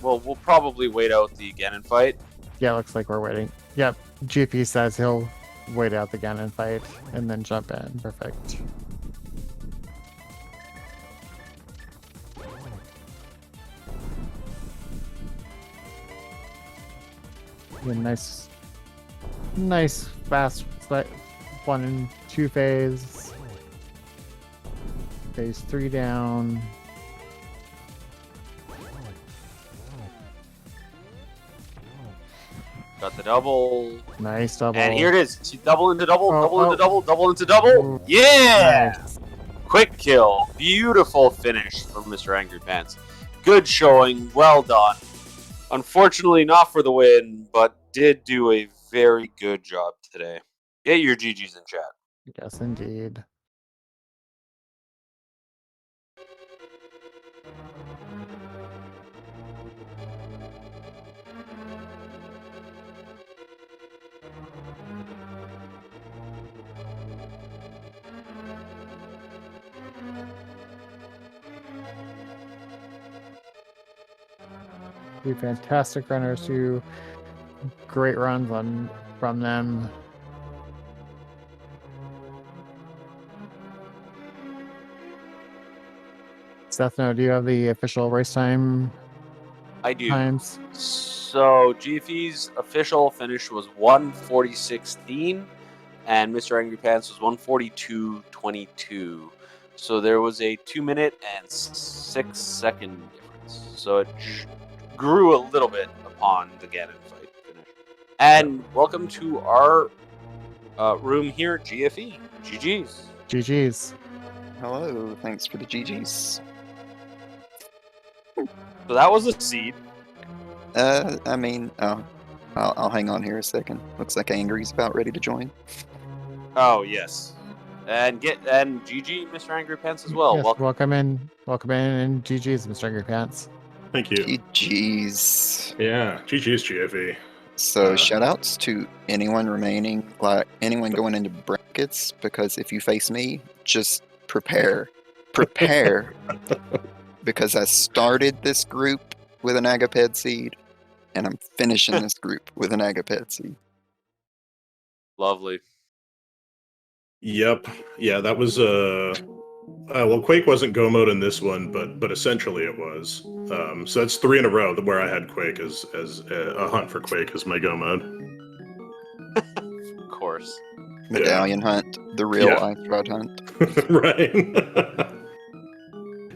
we'll probably wait out the Ganon fight. Yeah, looks like we're waiting. Yep, GFE says he'll wait out the Ganon fight and then jump in. Perfect. Yeah, nice fast 1 and 2 phase. Phase 3 down. Got the double. Nice double. And here it is. Double into double, double into double, double into double. Yeah! Nice. Quick kill. Beautiful finish from Mr. Angry Pants. Good showing. Well done. Unfortunately, not for the win, but did do a very good job today. Get your GGs in chat. Yes, indeed. Two fantastic runners, 2 great runs from them. Sethno, do you have the official race time? I do. Times? So GFE's official finish was 1:46.16, and Mr. Angry Pants was 1:42.22. So there was a 2-minute and 6-second difference. So it grew a little bit upon the Ganon fight finish. And welcome to our room here at GFE. GGs. GGs. Hello, thanks for the GGs. So that was a seed. I'll hang on here a second. Looks like Angry's about ready to join. Oh, yes. And GG, Mr. Angry Pants as well. Yes, Welcome. welcome in, and GG's, Mr. Angry Pants. Thank you. GG's. Yeah, GG's GFE. So shoutouts to anyone remaining, like anyone going into brackets, because if you face me, just prepare. Prepare. Because I started this group with an Agaped seed, and I'm finishing this group with an Agaped seed. Lovely. Yep. Yeah, that was well, Quake wasn't go mode in this one, but essentially it was. So that's 3 in a row where I had Quake as a hunt for Quake as my go mode. Of course. Medallion hunt, the real Ice Rod hunt. Right.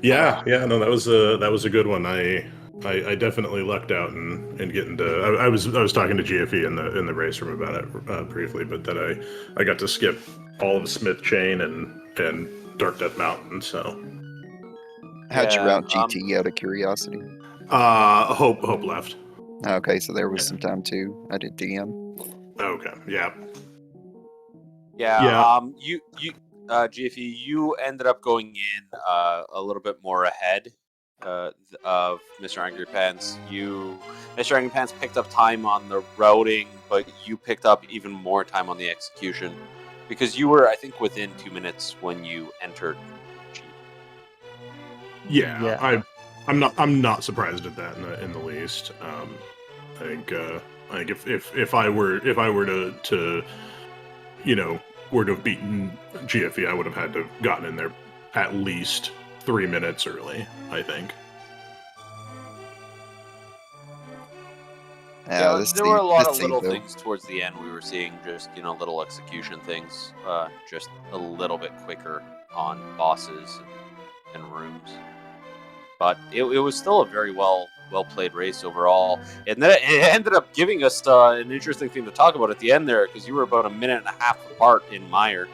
Yeah. No, that was a good one. I definitely lucked out in getting to. I was talking to GFE in the race room about it briefly, but then I got to skip all of Smith Chain and Dark Death Mountain. So How'd you route GT out of curiosity? Hope left. Okay, so there was some time too. I did DM. Okay. Yeah. You GFE, you ended up going in a little bit more ahead of Mr. Angry Pants. Mr. Angry Pants picked up time on the routing, but you picked up even more time on the execution because you were, I think, within 2 minutes when you entered G. Yeah. I'm not surprised at that in the least. I think if I were to were to have beaten GFE, I would have had to have gotten in there at least 3 minutes early, I think. There were a lot of little things towards the end. We were seeing just little execution things, just a little bit quicker on bosses and rooms. But it was still a very well played race overall. And then it ended up giving us an interesting thing to talk about at the end there, because you were about a minute and a half apart in Mire.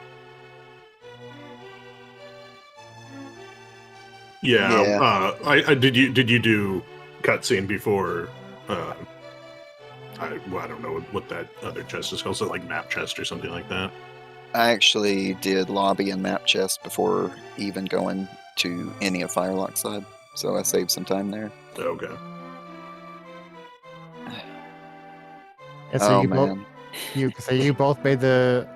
Yeah. Did you do cutscene before? I don't know what that other chest is called. So like map chest or something like that. I actually did lobby and map chest before even going to any of Firelock's side, so I saved some time there. Okay. And so you both made the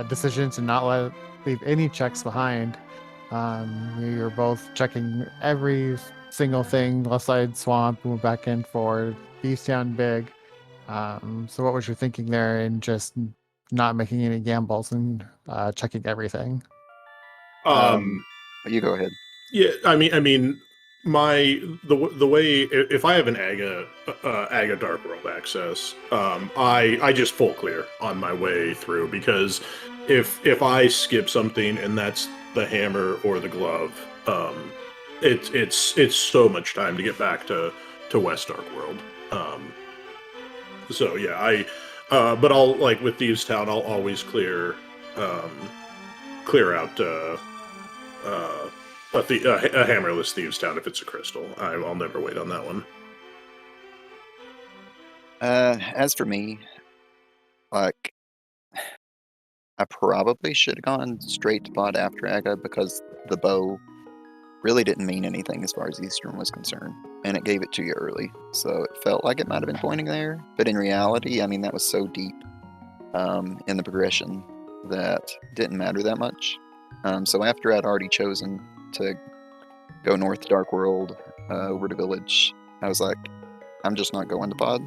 decision to not leave any checks behind. You're both checking every single thing, left side swamp, move back and forward, east down big. So what was your thinking there in just not making any gambles and checking everything? You go ahead. Yeah, I mean, the way if I have an Aga Dark World access, I just full clear on my way through, because if I skip something and that's the hammer or the glove, it's so much time to get back to West Dark World. So yeah, but I'll with Thieves Town, I'll always clear out a hammerless Thieves Town if it's a crystal. I'll never wait on that one. As for me, I probably should have gone straight to pod after Aga, because the bow really didn't mean anything as far as Eastern was concerned, and it gave it to you early, so it felt like it might have been pointing there, but in reality, I mean, that was so deep in the progression that didn't matter that much. So after I'd already chosen to go north to Dark World, over to Village, I was like, I'm just not going to pod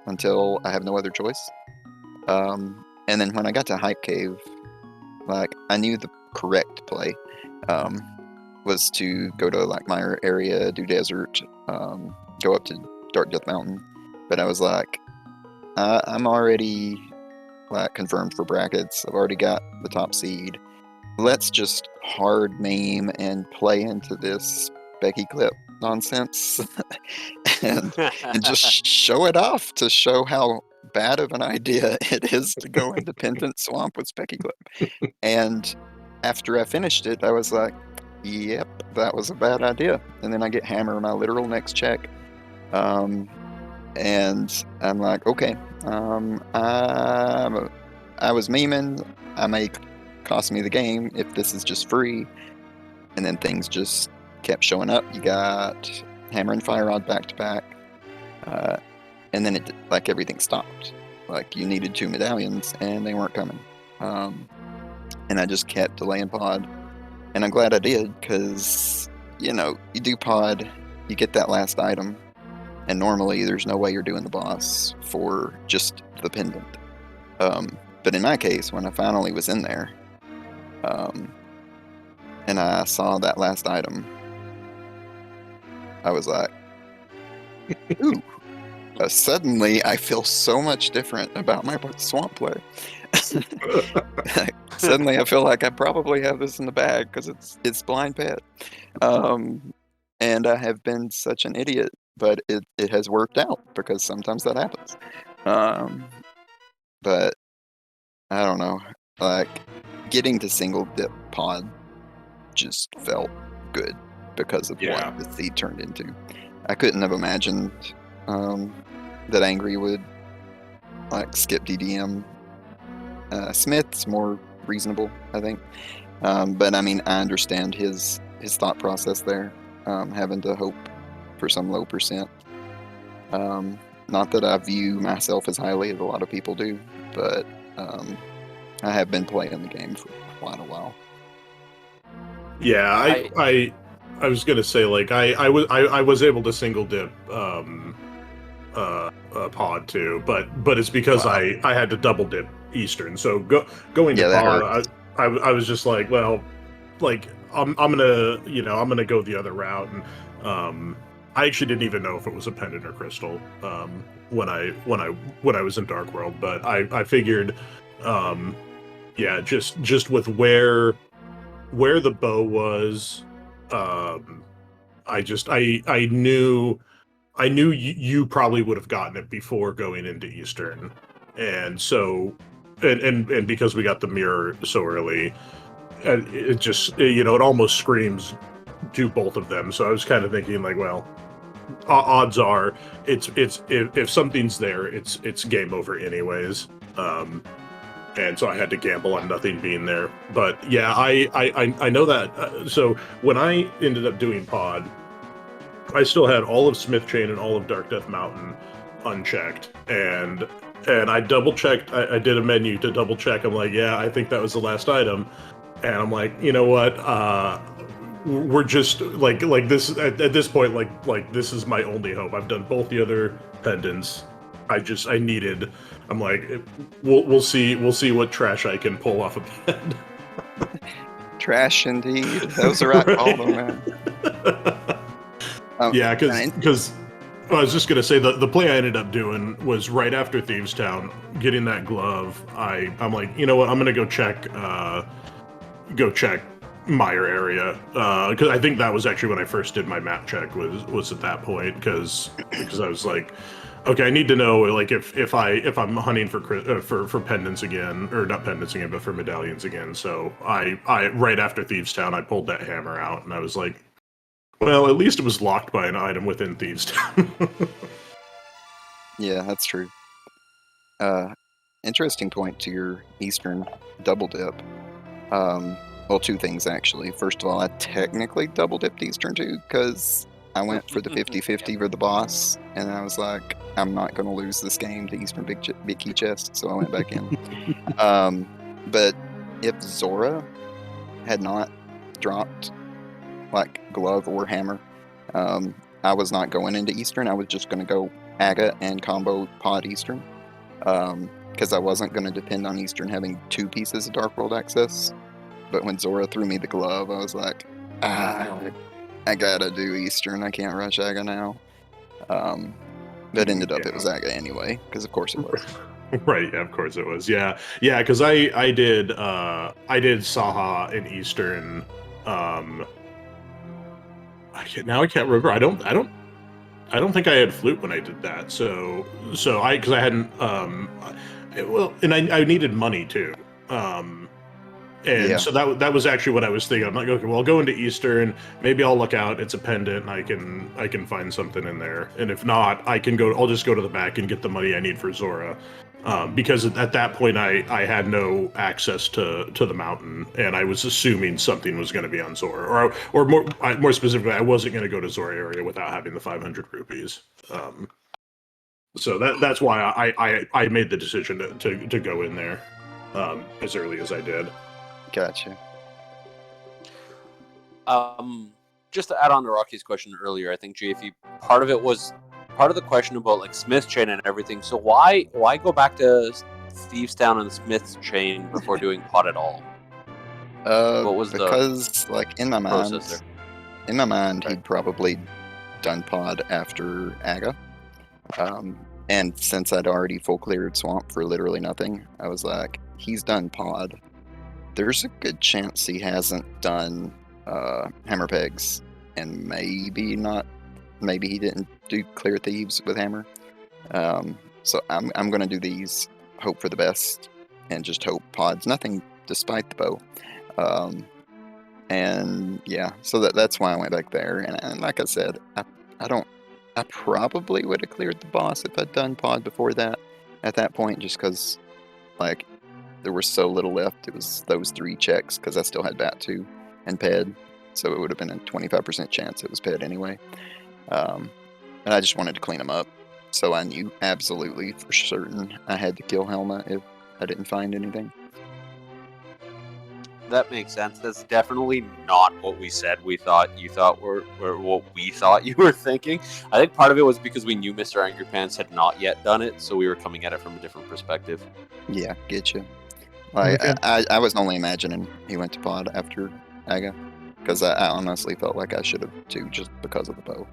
until I have no other choice. And then when I got to Hype Cave, I knew the correct play was to go to Mire area, do desert, go up to Dark Death Mountain. But I was like, I'm already confirmed for brackets. I've already got the top seed. Let's just hard meme and play into this Becky Clip nonsense and just show it off to show how bad of an idea it is to go into Pendant Swamp with Specky Clip. And after I finished it, I was like, yep, that was a bad idea. And then I get Hammer my literal next check. And I'm like, okay, I was memeing. I may cost me the game if this is just free. And then things just kept showing up. You got Hammer and Fire Rod back to back. And then it like everything stopped. Like you needed 2 medallions and they weren't coming. And I just kept delaying pod. And I'm glad I did, because, you know, you do pod, you get that last item, and normally there's no way you're doing the boss for just the pendant. But in my case, when I finally was in there, and I saw that last item, I was like, ooh. Suddenly, I feel so much different about my swamp play. Suddenly, I feel like I probably have this in the bag because it's blind pet, and I have been such an idiot. But it has worked out because sometimes that happens. But I don't know, like getting to single dip pod just felt good because of what the seed turned into. I couldn't have imagined that Angry would like skip DDM. Smith's more reasonable, I think. But I mean, I understand his thought process there, having to hope for some low percent. Not that I view myself as highly as a lot of people do, but I have been playing the game for quite a while. Yeah, I was gonna say, like, I was able to single dip pod too, but it's because I had to double dip Eastern. So going to pod, I was just like, well, like I'm gonna go the other route, and I actually didn't even know if it was a pendant or crystal when I was in Dark World, but I figured, just with where the bow was, I knew you probably would have gotten it before going into Eastern, and so and because we got the mirror so early, it just it almost screams do both of them. So I was kind of thinking like, well, odds are it's if something's there, it's game over anyways. And so I had to gamble on nothing being there. But yeah, I know that. So when I ended up doing pod, I still had all of Smith Chain and all of Dark Death Mountain unchecked, and I double checked. I did a menu to double check. I'm like, yeah, I think that was the last item, and I'm like, you know what? We're just like this at this point. Like this is my only hope. I've done both the other pendants. I needed. I'm like, we'll see what trash I can pull off a bed. Trash indeed. That was the right call, though, man. Yeah, because I was just gonna say the play I ended up doing was right after Thieves Town, getting that glove. I'm like, you know what? I'm gonna go check Meyer area, because I think that was actually when I first did my map check. Was at that point because I was like, okay, I need to know like if I'm hunting for pendants again, or not pendants again, but for medallions again. So I right after Thieves Town, I pulled that hammer out, and I was like, well, at least it was locked by an item within Thieves Town. Yeah, that's true. Interesting point to your Eastern double dip. Well, two things actually. First of all, I technically double dipped Eastern too, because I went for the 50-50 for the boss, and I was like, I'm not going to lose this game to Eastern Big Key Chest, so I went back in. But if Zora had not dropped like glove or hammer, I was not going into Eastern. I was just going to go Aga and combo pod Eastern, because I wasn't going to depend on Eastern having 2 pieces of Dark World access. But when Zora threw me the glove, I was like, I gotta do Eastern. I can't rush Aga now. But ended up it was Aga anyway, because of course it was. Right, yeah, of course it was. Yeah, because I did Saha in Eastern. I can't remember. I don't think I had flute when I did that. So because I hadn't and I needed money too. And so that was actually what I was thinking. I'm like, okay, well, I'll go into Eastern. Maybe I'll look out. It's a pendant, and I can find something in there. And if not, I'll just go to the back and get the money I need for Zora. because at that point I had no access to the mountain, and I was assuming something was going to be on Zora, or more specifically, I wasn't going to go to Zora area without having the 500 rupees. So that's why I made the decision to go in there as early as I did. Gotcha. Just to add on to Rocky's question earlier, I think GFE part of the question about like Smith's chain and everything. So why go back to Steve's Town and Smith's chain before doing pod at all? What was because like in my process mind, Right. he'd probably done pod after Aga. And since I'd already full cleared Swamp for literally nothing, I was like, he's done pod. There's a good chance he hasn't done Hammer Pegs, and maybe he didn't do Clear Thieves with Hammer. So I'm gonna do these, hope for the best, and just hope pods nothing despite the bow. And yeah, so that's why I went back there. And like I said, I probably would have cleared the boss if I'd done pod before that. At that point, just because like there was so little left. It was those 3 checks because I still had Bat 2 and Ped, so it would have been a 25% chance it was Ped anyway. And I just wanted to clean them up, so I knew absolutely for certain I had to kill Helma if I didn't find anything. That makes sense. That's definitely not what we said. We thought you thought were what we thought you were thinking. I think part of it was because we knew Mr. Angry Pants had not yet done it, so we were coming at it from a different perspective. Yeah, get you. Like I was only imagining he went to pod after Aga, because I honestly felt like I should have too, just because of the bow.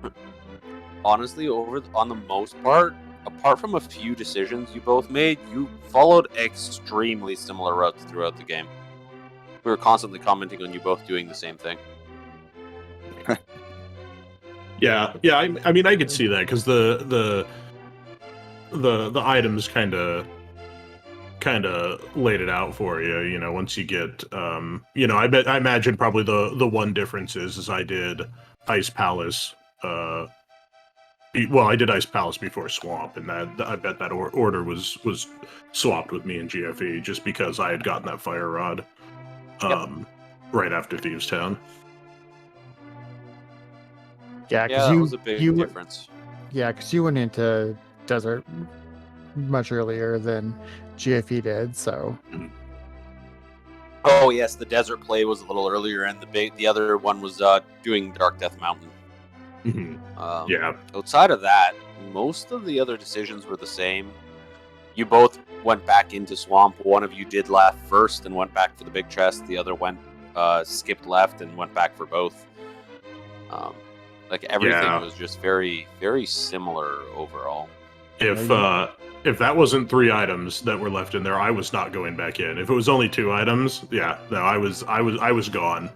Honestly, on the most part, apart from a few decisions you both made, you followed extremely similar routes throughout the game. We were constantly commenting on you both doing the same thing. Yeah. I mean, I could see that because the items kind of laid it out for you. You know, once you get, I imagine probably the one difference is I did Ice Palace. I did Ice Palace before Swamp, and that I bet that order was swapped with me and GFE just because I had gotten that Fire Rod. Right after Thieves Town. Yeah, that was a big difference. Yeah, because you went into Desert much earlier than GFE did, so. Oh yes, the Desert play was a little earlier, and the other one was doing Dark Death Mountain. Mm-hmm. Yeah. Outside of that, most of the other decisions were the same. You both went back into Swamp. One of you did left first and went back for the big chest. The other skipped left and went back for both. Everything was just very, very similar overall. If that wasn't 3 items that were left in there, I was not going back in. If it was only 2 items, I was gone.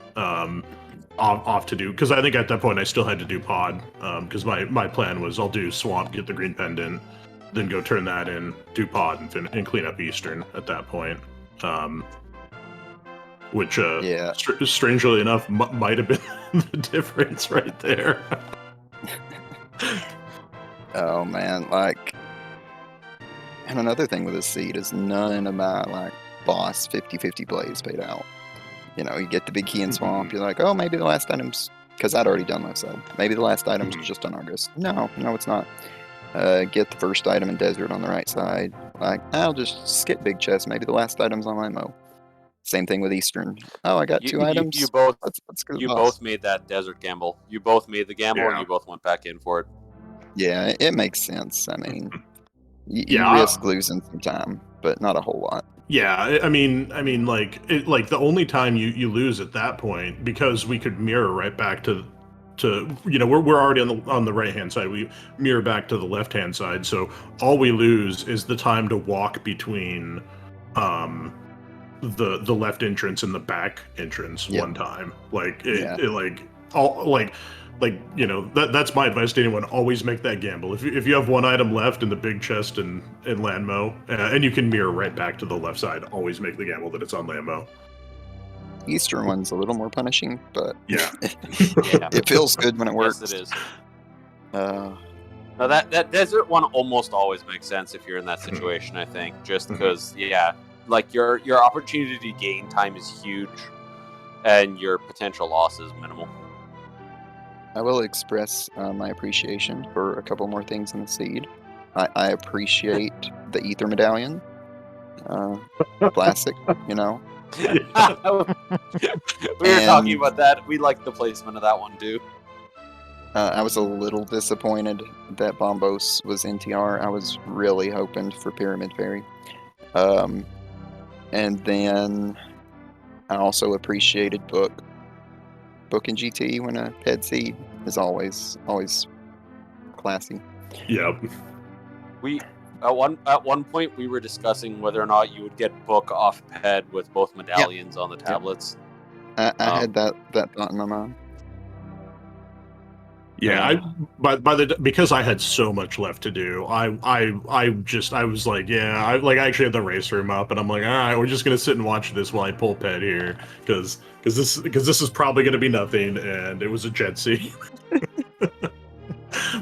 Off to do, because I think at that point I still had to do pod. Because my plan was I'll do Swamp, get the green pendant, then go turn that in, do pod, and clean up Eastern at that point. Which, strangely enough, might have been the difference right there. Oh man, and another thing with this seed is none of my boss 50-50 plays paid out. You know, you get the big key in Swamp, you're like, oh, maybe the last items, because I'd already done most of them. Maybe the last item's just on August. No, it's not. Get the first item in Desert on the right side. I'll just skip big chest. Maybe the last item's on Limo. Same thing with Eastern. Oh, I got 2 items. You both, let's go to you the boss. both made that Desert gamble. You both made the gamble, and you both went back in for it. Yeah, it makes sense. I mean, you risk losing some time, but not a whole lot. Yeah, I mean, the only time you lose at that point, because we could mirror right back to we're already on the right hand side. We mirror back to the left hand side, so all we lose is the time to walk between the left entrance and the back entrance one time. That's my advice to anyone. Always make that gamble. If you have 1 item left in the big chest and Landmo, and you can mirror right back to the left side, always make the gamble that it's on Landmo. Eastern one's a little more punishing, but yeah, it feels good when it works. Yes, it is. Now that desert one almost always makes sense if you're in that situation. I think just because like your opportunity to gain time is huge, and your potential loss is minimal. I will express my appreciation for a couple more things in the seed. I appreciate the ether medallion. Classic, you know. We were talking about that. We liked the placement of that one too. I was a little disappointed that Bombos was NTR. I was really hoping for Pyramid Fairy. And then I also appreciated Book and GT when a Ped seed is always classy. Yeah. We at one point we were discussing whether or not you would get Book off Ped with both medallions on the tablets. I had that thought in my mind. Yeah, because I had so much left to do, I was like, I actually had the race room up, and I'm like, all right, we're just gonna sit and watch this while I pull Ped here, because this is probably gonna be nothing, and it was a jet seed.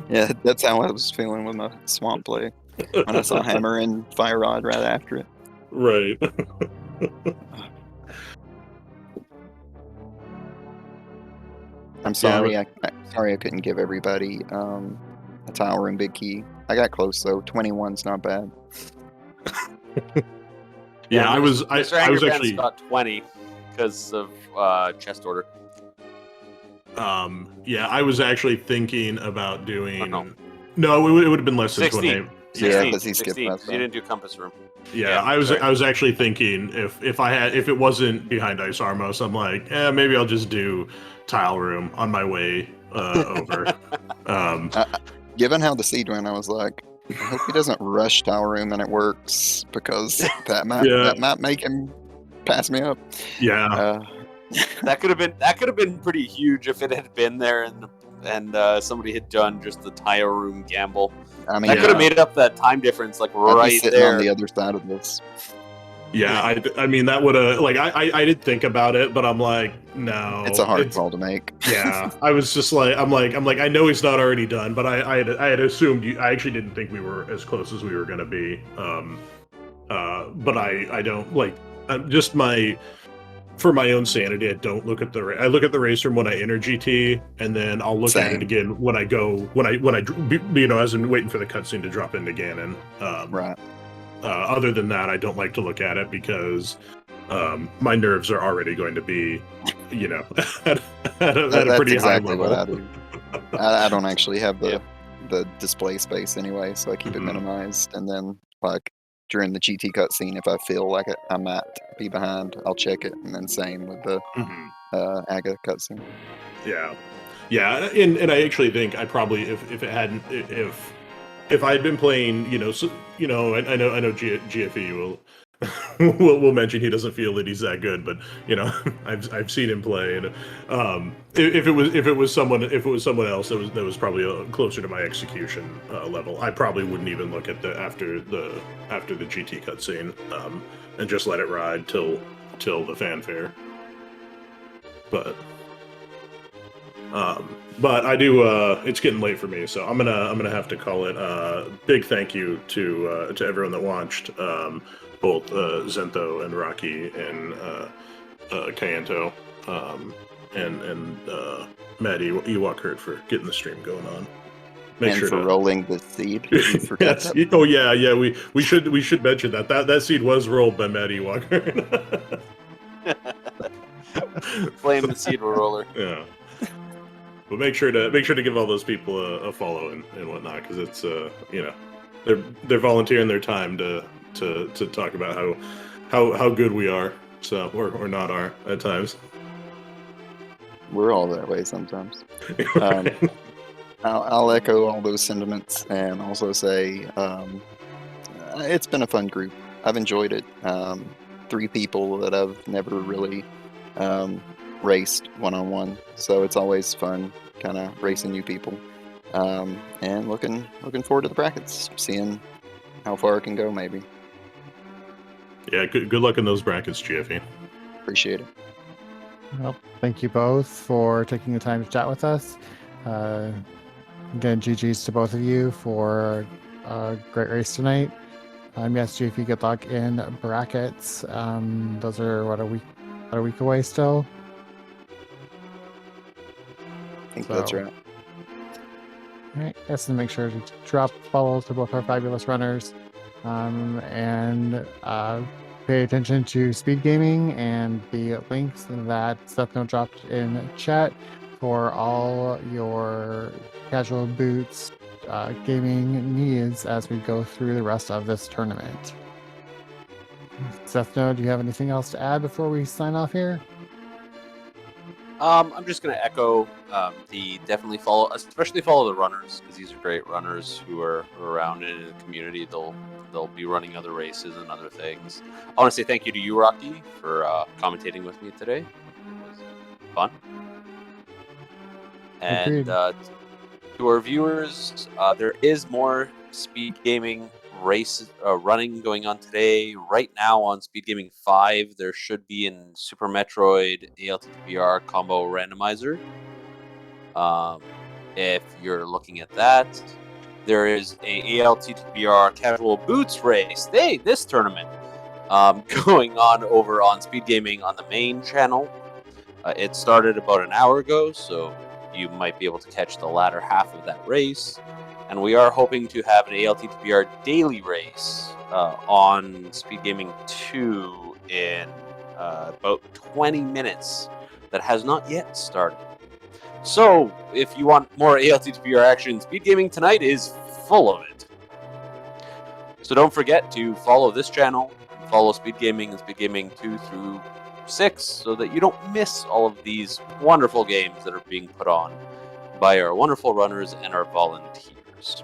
Yeah, that's how I was feeling with my swamp play when I saw Hammer and Fire Rod right after it. Right. I'm sorry, I couldn't give everybody a tile room big key. I got close though. 21's not bad. I was actually got 20 because of chest order. I was actually thinking about doing. Oh, no, it would have been less than 16. 20. 16, Yeah, because he skipped 16, last you didn't do compass room. Yeah, I was actually thinking if it wasn't behind Ice Armos, I'm like, maybe I'll just do tile room on my way over. Given how the seed went, I was like, I hope he doesn't rush tile room and it works, because that might make him pass me up. Yeah. That could have been pretty huge if it had been there and somebody had done just the tile room gamble. I mean, that could have made up that time difference, like right there on the other side of this. Yeah, I mean that would have I did think about it, but I'm like, no, it's a hard call to make. Yeah, I was just like, I'm like I know he's not already done, but I had assumed I actually didn't think we were as close as we were gonna be. But I don't like just for my own sanity, I don't look at I look at the race room when I enter GT, and then I'll look at it again when I as in waiting for the cutscene to drop into Ganon. Right. Other than that, I don't like to look at it because my nerves are already going to be, at a pretty exactly high level. What I do. I don't actually have the display space anyway, so I keep it minimized, and then like during the GT cutscene, if I feel like I might be behind, I'll check it, and then same with the Aga cutscene. Yeah, and I actually think I probably if it hadn't if I had been playing, I know GFE will mention he doesn't feel that he's that good, but I've seen him play, and if it was someone else that was probably closer to my execution level, I probably wouldn't even look at after the GT cutscene, and just let it ride till the fanfare. But I do. It's getting late for me, so I'm gonna have to call it. Big thank you to everyone that watched, both Zentho and Rocky and Kayanto, and Maddie Ewok for getting the stream going on. Rolling the seed. Yes. Oh yeah. We should mention that seed was rolled by Maddie Walker. Flame the seed roller. Yeah. But make sure to give all those people a follow and whatnot, because it's they're volunteering their time to talk about how good we are, so or not are at times. We're all that way sometimes. I'll echo all those sentiments and also say it's been a fun group. I've enjoyed it. 3 people that I've never really raced one-on-one, so it's always fun kind of racing new people, and looking forward to the brackets, seeing how far it can go maybe. Yeah, good luck in those brackets, GFE. Appreciate it. Well, thank you both for taking the time to chat with us. Again, GG's to both of you for a great race tonight. Yes, GFE could lock in brackets. Those are about a week away still. I think that's So- right. All right, yes, and make sure to drop follows to both our fabulous runners, and pay attention to SpeedGaming and the links that SethNo dropped in chat for all your casual boots gaming needs as we go through the rest of this tournament. SethNo, do you have anything else to add before we sign off here? I'm just going to echo the definitely follow, especially follow the runners, because these are great runners who are around in the community. They'll be running other races and other things. I want to say thank you to you, Rocky, for commentating with me today. It was fun. And Agreed. to our viewers, there is more Speed Gaming races running going on today. Right now on Speed Gaming 5, there should be in Super Metroid ALTTPR combo randomizer. If you're looking at that, there is a ALTTPR casual boots race. This tournament going on over on Speed Gaming on the main channel. It started about an hour ago, so you might be able to catch the latter half of that race. And we are hoping to have an ALTTPR daily race on Speed Gaming 2 in about 20 minutes that has not yet started. So, if you want more ALTTPR action, Speed Gaming tonight is full of it. So don't forget to follow this channel, follow Speed Gaming and Speed Gaming 2 through 6 so that you don't miss all of these wonderful games that are being put on by our wonderful runners and our volunteers.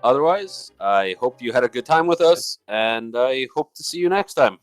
Otherwise, I hope you had a good time with us, and I hope to see you next time.